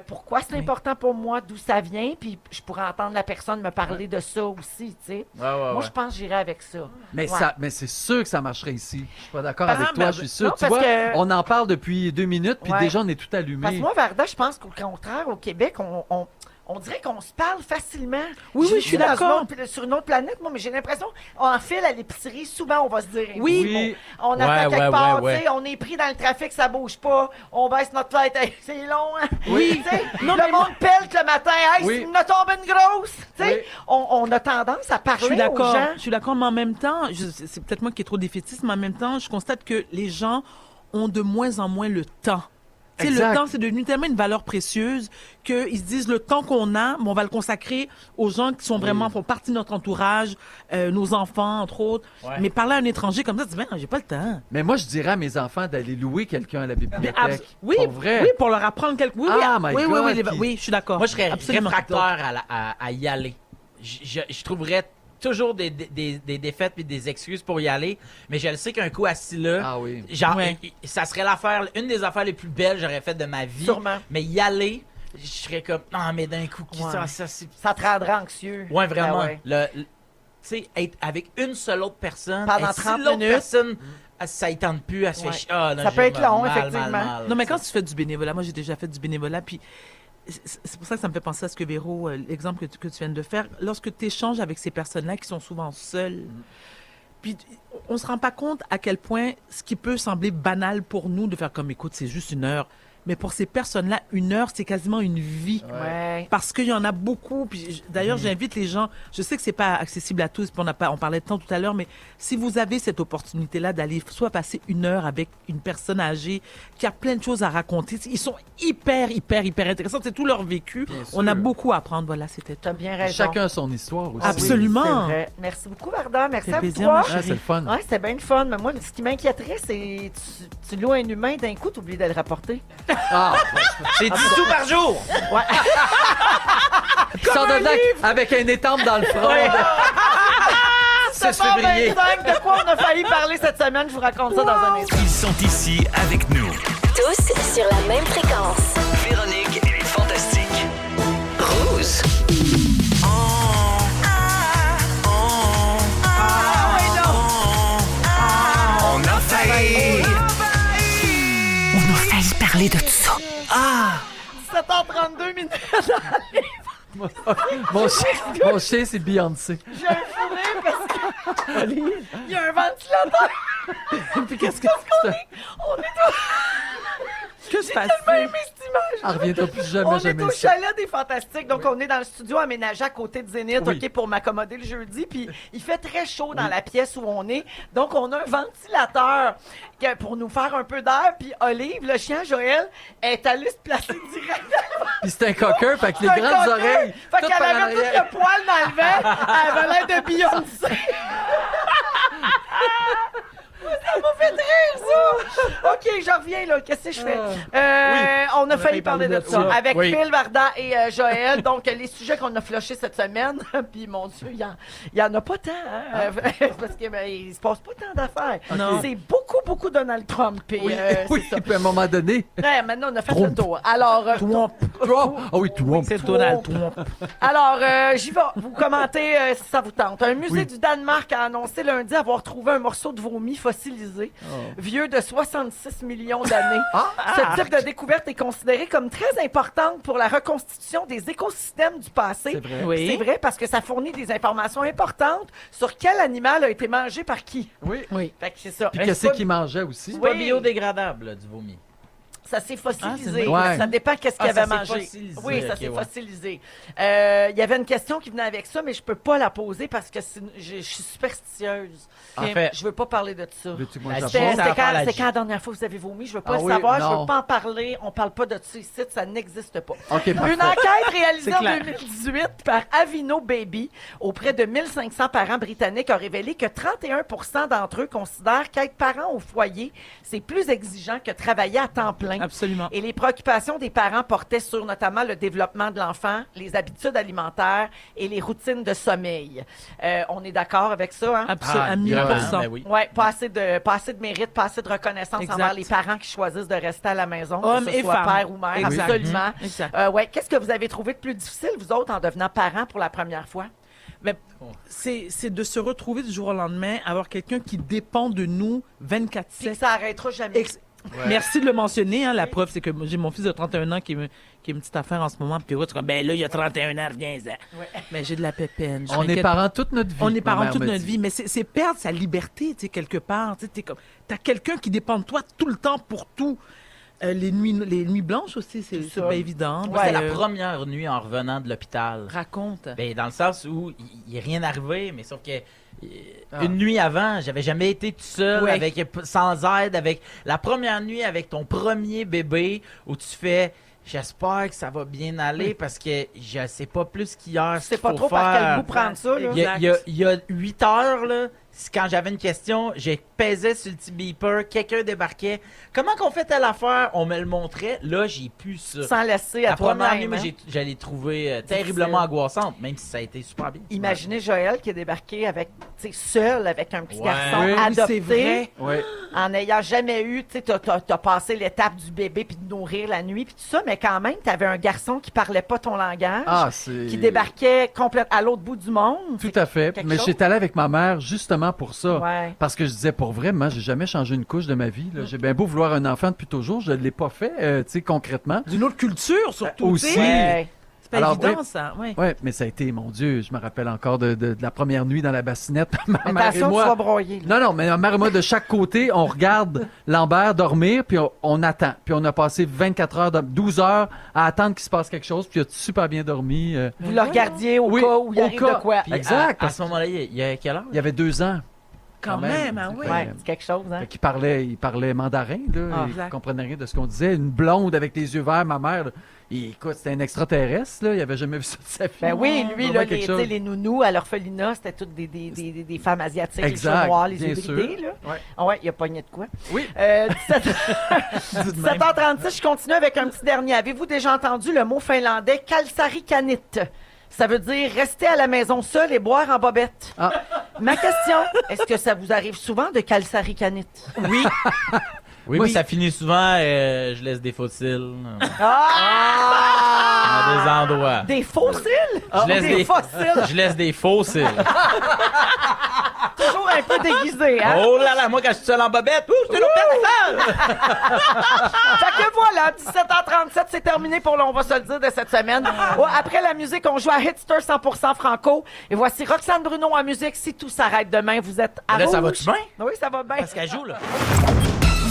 Pourquoi c'est important pour moi, d'où ça vient. Puis je pourrais entendre la personne me parler de ça aussi. Moi, je pense que j'irais avec ça. Mais c'est sûr que ça marcherait ici. Je suis pas d'accord avec toi, je suis sûr. Non, Tu vois, que... on en parle depuis 2 minutes, puis déjà, on est tout allumé. Parce que moi, Varda, je pense qu'au contraire, au Québec, on dirait qu'on se parle facilement. Oui, je suis d'accord. Sur une autre planète, moi, mais j'ai l'impression, on file à l'épicerie, souvent, on va se dire, oui. On attend quelque part, on est pris dans le trafic, ça bouge pas, on baisse notre tête, hey, c'est long, hein? Oui. Non, le monde pèle le matin, hey, il nous tombe une grosse. On a tendance à parler aux gens. Je suis d'accord, mais en même temps, c'est peut-être moi qui est trop défaitiste, mais en même temps, je constate que les gens ont de moins en moins le temps. Le temps, c'est devenu tellement une valeur précieuse qu'ils se disent le temps qu'on a, on va le consacrer aux gens qui sont vraiment, font partie de notre entourage, nos enfants, entre autres. Ouais. Mais parler à un étranger comme ça, tu dis, j'ai pas le temps. Mais moi, je dirais à mes enfants d'aller louer quelqu'un à la bibliothèque. Oui, pour vrai. Oui, pour leur apprendre quelque chose. Oui, je suis d'accord. Moi, je serais réfractaire à y aller. Je trouverais toujours des défaites puis des excuses pour y aller, mais je le sais qu'un coup assis là, ça serait une des affaires les plus belles que j'aurais faites de ma vie. Sûrement. Mais y aller, je serais comme, mais d'un coup, ça te rendrait anxieux. Ouais, vraiment. sais, être avec une seule autre personne. Pendant et si 30 l'autre minutes. personne, ça ne tente plus, elle se fait Ouais. chier. Ah, là, Ça peut j'ai être long, mal, effectivement. mal. Non, mais quand tu fais du bénévolat, moi j'ai déjà fait du bénévolat, puis c'est pour ça que ça me fait penser à ce que Véro, l'exemple que tu viens de faire. Lorsque tu échanges avec ces personnes-là qui sont souvent seules, puis on se rend pas compte à quel point ce qui peut sembler banal pour nous de faire comme écoute, c'est juste 1 heure. Mais pour ces personnes-là, 1 heure, c'est quasiment une vie. Ouais. Parce qu'il y en a beaucoup. Puis d'ailleurs, j'invite les gens. Je sais que c'est pas accessible à tous. Puis on parlait de temps tout à l'heure, mais si vous avez cette opportunité-là d'aller soit passer 1 heure avec une personne âgée qui a plein de choses à raconter, ils sont hyper intéressants. C'est tout leur vécu. On a beaucoup à apprendre. Voilà, c'était tout. T'as bien raison. Chacun a son histoire aussi. Absolument. C'est vrai. Merci beaucoup, Varda. Merci Ça à fait vous plaisir, trois. ma chérie. Ah, c'est le fun. Ouais, c'était bien le fun. Mais moi, ce qui m'inquiéterait, c'est tu loues un humain d'un coup, tu oublies de le rapporter. Ah, C'est 10 sous par jour! Ouais. il sort de là avec un étampe dans le front. C'est 6 février. 25, de quoi on a failli parler cette semaine. Je vous raconte ça dans un instant. Ils sont ici avec nous. Tous sur la même fréquence. Véronique et les Fantastiques. Rouge. On a failli. On a failli parler de tout ça. 7h32 minutes. Mon chien, c'est Beyoncé. J'ai un fourré parce que il y a un ventilateur. Puis qu'est-ce que On est que se passe? tellement aimé cette image. Elle reviendra plus jamais, On est jamais au ça. chalet des Fantastiques, donc on est dans le studio aménagé à côté de Zénith, Oui. OK, pour m'accommoder le jeudi, puis il fait très chaud dans la pièce où on est, donc on a un ventilateur pour nous faire un peu d'air, puis Olive, le chien Joël, est allé se placer direct dans le Puis c'est un cocker, fait que les C'est un grandes coquin. oreilles. Fait tout qu'elle par en avait tout arrière. le poil dans le vent. Elle avait l'air de Beyoncé. Ça m'a fait rire, ça! OK, je reviens, là. Qu'est-ce que je fais? On a failli parler de ça. Avec Oui. Phil, Varda et Joël. Donc, les sujets qu'on a flushés cette semaine. Puis, mon Dieu, il y en a pas tant, hein? Parce que il se passe pas tant d'affaires. Non. C'est beaucoup Donald Trump. Puis, Oui, c'est ça. puis à un moment donné. Ouais, maintenant, on a fait Trump. le tour. Alors, Trump. Ah oui, Trump. C'est Donald Trump. alors, j'y vais. Vous commentez si ça vous tente. Un musée du Danemark a annoncé lundi avoir trouvé un morceau de vomi fossilisé, vieux de 66 millions d'années. Ce type de découverte est considéré comme très importante pour la reconstitution des écosystèmes du passé. C'est vrai. Oui. C'est vrai parce que ça fournit des informations importantes sur quel animal a été mangé par qui. Oui. Oui. Fait que c'est ça. Puis Mais qu'est-ce c'est pas- qu'il mangeait aussi? C'est pas Oui. biodégradable, là, du vomi. Ça s'est fossilisé. Ah, c'est vrai. Ça dépend qu'est-ce qu'il Ah, ça avait s'est mangé. fossilisé, Oui, ça ok, s'est ouais. fossilisé. Il y avait une question qui venait avec ça, mais je peux pas la poser parce que je suis superstitieuse. En fait- Je veux pas parler de ça. Veux-tu que moi, La j'en C'était- parle? C'était ça va faire quand, la c'était J. quand la dernière fois que vous avez vomi? Je veux pas Ah le oui, savoir, je non. veux pas en parler. On parle pas de ça ici, ça n'existe pas. OK, parfait. Une enquête réalisée C'est en clair. 2018 par Avino Baby auprès de 1500 parents britanniques a révélé que 31% d'entre eux considèrent qu'être parent au foyer, c'est plus exigeant que travailler à temps plein. Absolument. Et les préoccupations des parents portaient sur notamment le développement de l'enfant, les habitudes alimentaires et les routines de sommeil. On est d'accord avec ça, hein? Absolument. Ah, À 1000%. ben oui. Ouais, pas assez de mérite, pas assez de reconnaissance Exact. envers les parents qui choisissent de rester à la maison, Hommes que ce et soit femmes. père ou mère, Exact. absolument. Exact. Ouais, qu'est-ce que vous avez trouvé de plus difficile, vous autres, en devenant parents pour la première fois? Mais c'est de se retrouver du jour au lendemain, avoir quelqu'un qui dépend de nous Puis 24/7. que ça arrêtera jamais. Merci de le mentionner. Hein, la preuve, c'est que j'ai mon fils de 31 ans qui est une petite affaire en ce moment. Puis tu comme, ben là, il y a 31 ans, reviens-en. Mais j'ai de la pépine. Je On est m'inquiète. parents toute notre vie. On est ma parents mère toute me notre dit. vie, mais c'est perdre sa liberté, tu sais, quelque part. Tu sais, t'as quelqu'un qui dépend de toi tout le temps pour tout. Les nuits blanches aussi, c'est pas évident. Moi, c'est Ben, la première nuit en revenant de l'hôpital. Raconte. Ben, dans le sens où il n'est rien arrivé, mais sauf que une nuit avant, j'avais jamais été tout seul, Ouais. avec, sans aide, avec la première nuit avec ton premier bébé où tu fais. J'espère que ça va bien aller parce que je sais pas plus qu'hier. C'est pas trop par quel bout prendre ça, là. Il y a 8 heures, là, quand j'avais une question, j'ai pesé sur le petit beeper, quelqu'un débarquait. Comment qu'on fait telle affaire? On me le montrait. Là, j'ai pu ça. Sans laisser à La première nuit, toi-même. moi, hein? j'allais trouver terriblement angoissante, même si ça a été super bien. Imaginez Joël qui est débarqué avec, tu sais, seul avec un petit Ouais. garçon Oui, adopté. c'est vrai. Ouais. En n'ayant jamais eu, tu sais, t'as passé l'étape du bébé puis de nourrir la nuit puis tout ça, mais quand même, t'avais un garçon qui parlait pas ton langage, Ah, c'est... qui débarquait complètement à l'autre bout du monde. Tout à fait. quelque Mais chose. j'étais allé avec ma mère justement pour ça. Ouais. Parce que je disais, pour vrai, moi, j'ai jamais changé une couche de ma vie. là. J'ai bien beau vouloir un enfant depuis toujours, je ne l'ai pas fait, tu sais, concrètement. D'une autre culture, surtout. Aussi. tu sais. Ouais. C'est pas Alors, évident, oui. ça. Ouais. Ouais, mais ça a été, mon Dieu, je me rappelle encore de la première nuit dans la bassinette. Ma mère et Attention, tu moi. vas broyer. là. Non, mais ma mère et moi, de chaque côté, on regarde Lambert dormir, puis on attend. Puis on a passé 24 heures, 12 heures à attendre qu'il se passe quelque chose, puis il a super bien dormi. Vous le regardiez au Oui, cas où il au arrive cas. de quoi. Puis Exact. À ce moment-là, il y a quel âge? Il y avait 2 ans. Quand même, hein, oui. Ouais, c'est quelque chose, hein? Fait qu'il parlait, il parlait mandarin, là. Ah. Il comprenait rien de ce qu'on disait. Une blonde avec les yeux verts, ma mère, là. Écoute, c'était un extraterrestre, là. Il avait jamais vu ça de sa vie. Ben oui, lui, Vraiment là, quelque tu chose. sais, les nounous à l'orphelinat, c'était toutes des femmes asiatiques, Exact, les cheveux noirs, les bien yeux sûr. bridés, là. Ouais. Ah ouais, il a pogné de quoi? Oui. 17h36, je continue avec un petit dernier. Avez-vous déjà entendu le mot finlandais kalsarikanit? Ça veut dire rester à la maison seul et boire en bobette. Ah. Ma question, est-ce que ça vous arrive souvent de kalsarikanit? Oui. Oui, mais ça finit souvent, je laisse des fossiles à des endroits. Des fossiles? Je laisse des fossiles. Je laisse des fossiles. Toujours un peu déguisé, hein? Oh là là, moi quand je suis seul en bobette, je suis une autre personne! Fait que voilà, 17h37, c'est terminé pour on va se le dire de cette semaine. Ouais, après la musique, on joue à Hitster 100% franco. Et voici Roxane Bruno en musique. Si tout s'arrête demain, vous êtes à Là, ça rouge. va-tu bien? Oui, ça va bien. Parce qu'elle joue, là.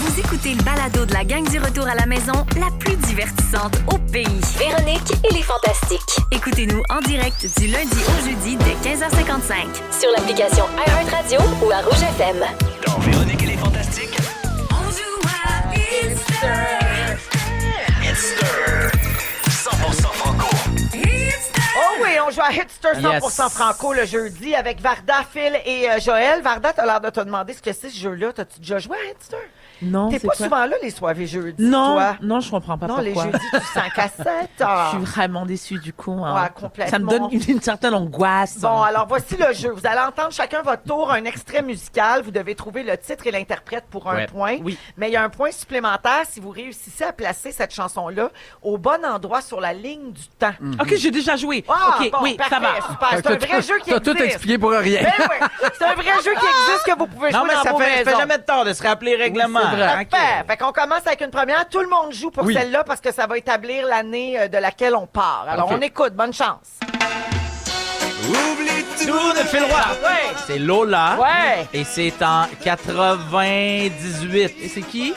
Vous écoutez le balado de la gang du retour à la maison, la plus divertissante au pays. Véronique et les Fantastiques. Écoutez-nous en direct du lundi au jeudi dès 15h55. Sur l'application iHeartRadio ou à Rouge FM. Dans Véronique et les Fantastiques. On joue à Hitster. 100% franco. Oh oui, on joue à Hitster 100% Yes. franco le jeudi avec Varda, Phil et Joël. Varda, t'as l'air de te demander ce que c'est ce jeu-là. T'as-tu déjà joué à Hitster? Non, T'es c'est pas quoi? souvent là les soirées jeudi, Non, toi? non, je comprends pas Non, pourquoi. les jeudis, tu sens à 7 heures. Je suis vraiment déçue du coup. hein. Ouais, complètement. Ça me donne une certaine angoisse. Bon, alors voici le jeu. Vous allez entendre chacun votre tour un extrait musical. Vous devez trouver le titre et l'interprète pour un Ouais. point. Oui. Mais il y a un point supplémentaire si vous réussissez à placer cette chanson-là au bon endroit sur la ligne du temps. OK, j'ai déjà joué. Ah, OK, bon, oui, parfait, ça va. super. C'est un vrai jeu qui T'as tout existe. expliqué pour rien. Ben oui, c'est un vrai jeu qui existe que vous pouvez Non, jouer mais dans ça vos fait maisons. jamais de tort de se rappeler le règlement. c'est vrai. Parfait. Fait qu'on commence avec une première. Tout le monde joue pour Oui. celle-là parce que ça va établir l'année de laquelle on part. Alors, Parfait. on écoute. Bonne chance. Tout de Phil Roy. Ouais. C'est Lola. Ouais. Et c'est en 98. Et c'est qui?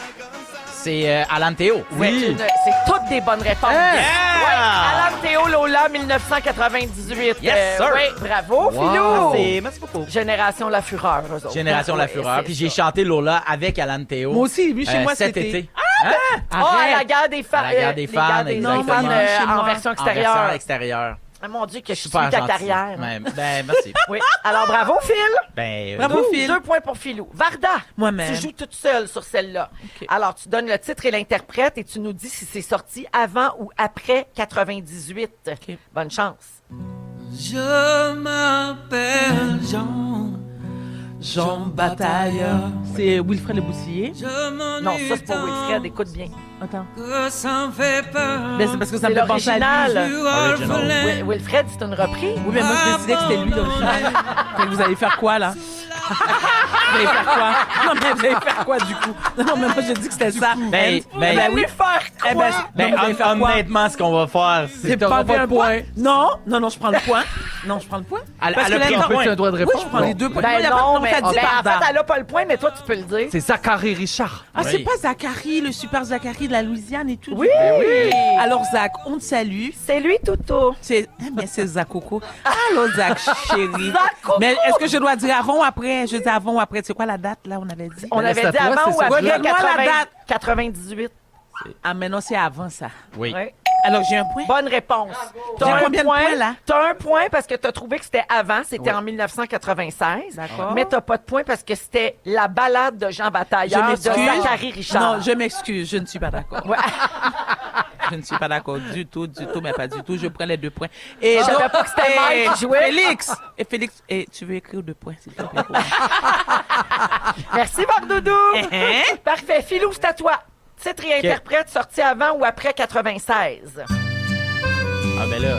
C'est Alan Théo. C'est toutes des bonnes réponses. Yeah! Ouais. Alan Théo Lola, 1998. Yes, sir. Ouais, bravo, Wow. Philou. Merci beaucoup. Génération La Fureur, eux autres. Génération La Ouais, Fureur. c'est Puis ça. j'ai chanté Lola avec Alan Théo. Moi aussi, lui, chez moi, cet c'était... été. Ah, à la guerre des fans. À la guerre des fans, des exactement. fans Chez en moi. version En extérieure. version extérieure. Ah, mon Dieu, que je suis Super ta gentil. carrière. Ben, merci. Oui. Alors, bravo, Phil. Ben, Bravo, Phil. 2 points pour Philou. Varda, Moi-même. tu joues toute seule sur celle-là. OK. Alors, tu donnes le titre et l'interprète et tu nous dis si c'est sorti avant ou après 98. OK. Bonne chance. Je m'appelle Jean Batailleur. C'est Wilfred Le Boutillier. Non, ça, c'est pas Wilfred. Écoute bien. Attends. Que ça me fait peur. Ben, c'est parce que ça me C'est fait penser à lui. l'original. Original. Wilfred, c'est une reprise. Oui, mais moi, je décidais que c'était lui, l'original. Fait que vous allez faire quoi, là? Vous allez faire quoi? Non, mais vous allez faire quoi, du coup? Non, mais moi, j'ai dit que c'était ça. Ben, oui. faire Eh ben, non, vous allez faire quoi? honnêtement, ce qu'on va faire, C'est t'auras pas pas un de point. Non, je prends le point. Non, je prends le point. Elle Parce a que pris là, un non, point. Tu as un droit de Oui, répondre. je prends les 2 points. Ben il y a pas non, de mais t'as dit en Varda. fait, elle a pas le point, mais toi, tu peux le dire. C'est Zachary Richard. Ah, Oui. c'est pas Zachary, le super Zachary de la Louisiane et tout. Oui. oui. Alors, Zach, on te salue. C'est lui, Toto. C'est Zach Coco. Allô, Zach, chérie. Zach Coco. Mais est-ce que je dois dire avant ou après? Je dis avant ou après. C'est quoi la date, là, on avait dit? On laisse avait à dit toi, avant c'est ou ça. après Donne-moi la date. 98. Ah, mais non, c'est avant ça. Oui. Ouais. Alors, j'ai un point. Bonne réponse. J'ai combien de points, là? T'as un point parce que t'as trouvé que c'était avant, c'était en 1996. D'accord. Mais t'as pas de point parce que c'était la balade de Jean Je Batailleur de m'excuse. Zachary Richard. Non, je m'excuse, je ne suis pas d'accord. Ouais. Je ne suis pas d'accord du tout, mais pas du tout. Je prends les 2 points. Et Je savais pas que c'était Mike qui jouait. Félix, tu veux écrire 2 points, s'il te plaît? pour moi? Merci, Bardoudou. Parfait. Philou, c'est à toi. Titre et interprète sorti avant ou après 96. Ah ben là,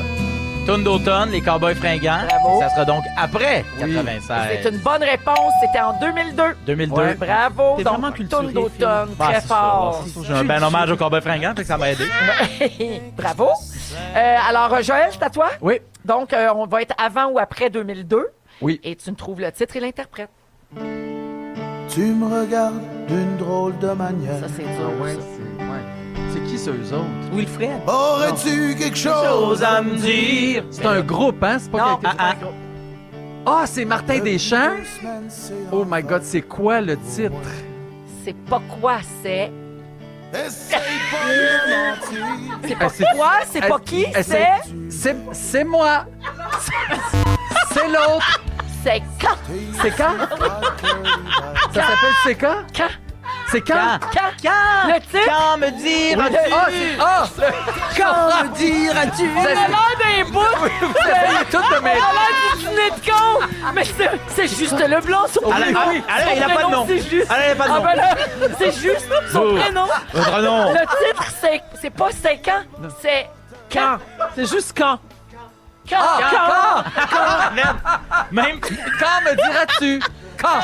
tourne d'automne, les Cowboys fringants. Bravo. Ça sera donc après 96. C'est une bonne réponse. C'était en 2002. 2002. Ouais, bravo. T'es Donc, vraiment culturé, tourne d'automne, Bah, très c'est fort. ça, c'est ça. J'ai un bel hommage aux Cowboys fringants, fait que ça m'a aidé. Bravo. Alors, Joël, c'est à toi? Oui. Donc, on va être avant ou après 2002. Oui. Et tu me trouves le titre et l'interprète. Tu me regardes d'une drôle de manière. Ça, c'est dur. Ouais, ça. c'est qui ça, eux autres? Wilfred. Aurais-tu quelque chose à me dire? C'est un groupe, hein? C'est pas Non, quelqu'un- Ah, c'est Martin Deschamps? Oh my God, c'est quoi le titre? C'est pas quoi, c'est. Essaye pas de mentir. C'est pas quoi, c'est pas qui, c'est. C'est moi! C'est l'autre! C'est quand. C'est quand? Ça s'appelle C'est quand? Quand. C'est quand? Quand. Le titre. Quand me dire Quand me diras-tu? On a l'air d'un bout. Vous avez tout de On a l'air du dîner de con. Mais c'est juste le blanc, son prénom. Alain, il a pas de nom. C'est juste. Alain, il a pas de Ah nom. ben là, c'est juste son prénom. Votre nom. Le titre, c'est pas c'est quand, c'est quand. C'est juste quand? Quand. Même. Quand me diras-tu? Quand?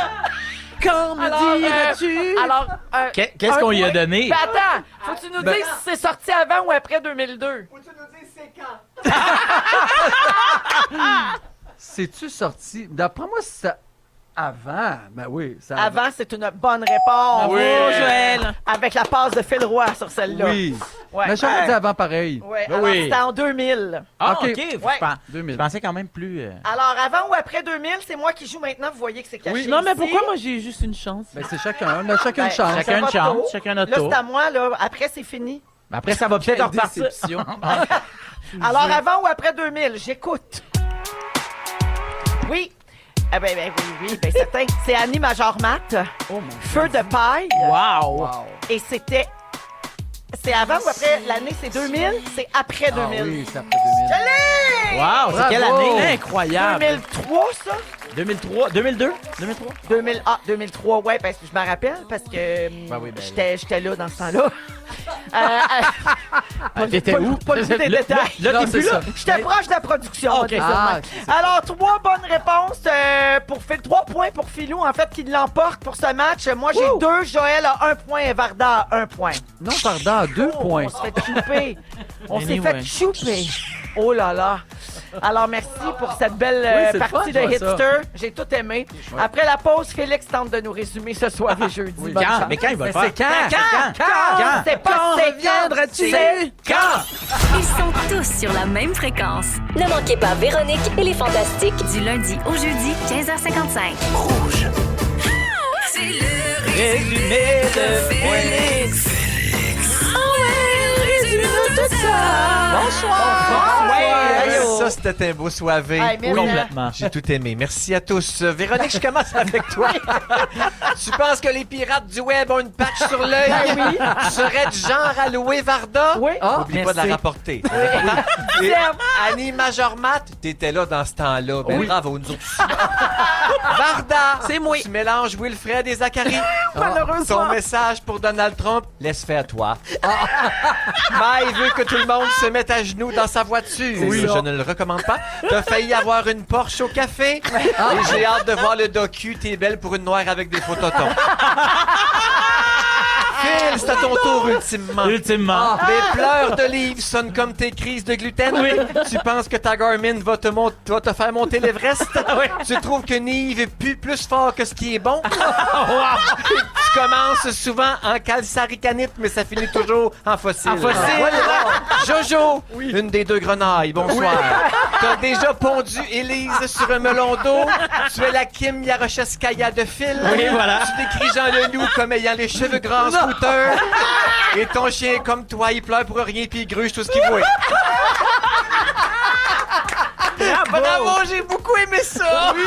Quand me diras-tu? Alors, Qu'est-ce qu'on lui a donné? Mais attends, faut que tu nous dises si c'est sorti avant ou après 2002. Faut que tu nous dises c'est quand. C'est-tu sorti? D'après moi, c'est ça. Avant. Ben oui. Ça Avant, c'est une bonne réponse. Oui. Joël. Avec la passe de Phil Roy sur celle-là. Oui. Ouais. Mais j'aurais dit avant pareil. Ouais, Ben alors oui. c'était en 2000. Ah, OK. OK. Ouais. 2000. Je pensais quand même plus... Alors, avant ou après 2000, c'est moi qui joue maintenant. Vous voyez que c'est caché. Oui. Non, mais ici. pourquoi moi j'ai juste une chance? Ben c'est chacun. On a chacun une Ben, chance. c'est Chacun une votre chance, tour. chacun notre Là, tour. c'est à moi. Là. Après, c'est fini. Après, ça va peut-être repartir. Déception. Alors, avant ou après 2000, j'écoute. Oui. Ah ben oui, certain. C'est Annie Majormat. Feu de paille. Wow. Et c'était... C'est avant ou après? L'année, c'est 2000? C'est après 2000. Ah oui, c'est après 2000. Je l'ai! Wow, c'est Bravo. quelle année? Incroyable. 2003, ça? 2003, 2002, 2003. 2003, ouais, parce que je me rappelle, parce que oui, ben j'étais là dans ce temps-là. T'étais où? Pas le des détails. Là, Non, t'es c'est plus là. ça. J'étais proche de la production. on va dire ça de Ah, même. c'est ça. Alors, 3 bonnes réponses pour 3 points pour Philou, en fait, qui l'emporte pour ce match. Moi, j'ai 2. Joël a 1 point et Varda a 1 point. Non, pardon, 2 points. On s'est fait chouper. On s'est Anyway. fait chouper. Oh là là. Alors, merci pour cette belle c'est le partie fun, de je vois ça. Hipster. J'ai tout aimé. Après la pause, Félix tente de nous résumer ce soir et jeudi. Bonne Quand? chance. Mais quand il va le Mais faire? c'est quand? Quand? C'est pas c'est reviendras-tu? C'est Quand? Ils sont tous sur la même fréquence. Ne manquez pas Véronique et les Fantastiques. Du lundi au jeudi, 15h55. Rouge. C'est le Résumé de Félix. Bonsoir. Ouais, Ça, c'était un beau soivé. Hey, merci. Complètement. J'ai tout aimé. Merci à tous. Véronique, je commence avec toi. Tu penses que les pirates du web ont une patch sur l'œil? Ben oui. Tu serais du genre à louer Varda? Oui. Ah, Oublie pas de la merci. rapporter. Et Annie Majormat, t'étais là dans ce temps-là. Ben, bravo, nous autres aussi. Varda, C'est moi. Tu mélanges Wilfred et Zachary. Malheureusement. Ton message pour Donald Trump, laisse faire toi. Mike veut que tout le monde se mette à genoux dans sa voiture. Oui. Je ne le recommande pas. T'as failli avoir une Porsche au café. Et j'ai hâte de voir le docu. T'es belle pour une noire avec des phototons. Phil, c'est à ton tour, ultimement. Ultimement. Les pleurs d'Olive sonnent comme tes crises de gluten. Tu penses que ta Garmin va te faire monter l'Everest? Tu trouves que Nive pue plus fort que ce qui est bon? Tu commences souvent en calsaricanite, mais ça finit toujours en fossile. En fossile. Jojo, une des 2 grenailles. Bonsoir. T'as déjà pondu Élise sur un melon d'eau. Tu es la Kim Yarosheskaya de Phil. Oui, voilà. Tu décris Jean Leloup comme ayant les cheveux grands en scooter. Et ton chien, comme toi, il pleure pour rien puis il gruge tout ce qu'il voit. Bravo, j'ai beaucoup aimé ça! Oui!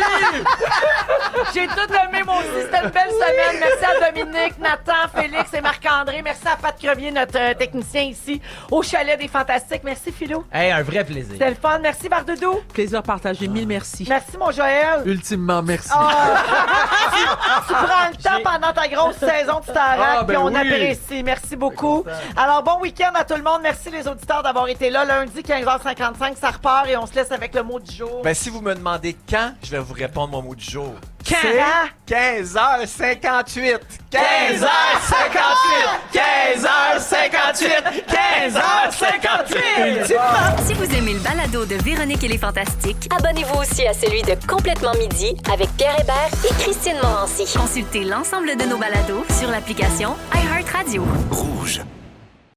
J'ai tout aimé, moi aussi. C'était une belle semaine. Merci à Dominique, Nathan, Félix et Marc-André. Merci à Pat Crevier, notre technicien ici, au Chalet des Fantastiques. Merci, Philo. Hey, un vrai plaisir. C'était le fun. Merci, Bardoudou. Plaisir partagé. Mille merci. Merci, mon Joël. Ultimement, merci. Tu prends le temps pendant ta grosse saison de Starac, puis on apprécie. Merci beaucoup. Alors, bon week-end à tout le monde. Merci les auditeurs d'avoir été là. Lundi, 15h55, ça repart et on se laisse avec le mot du jour. Ben, si vous me demandez quand, je vais vous répondre mon mot du jour. Quand? C'est 15h58. 15h58! 15h58! 15h58! Si vous aimez le balado de Véronique et les Fantastiques, Abonnez-vous aussi à celui de Complètement Midi avec Pierre Hébert et Christine Morancy. consultez l'ensemble de nos balados sur l'application iHeartRadio. Rouge.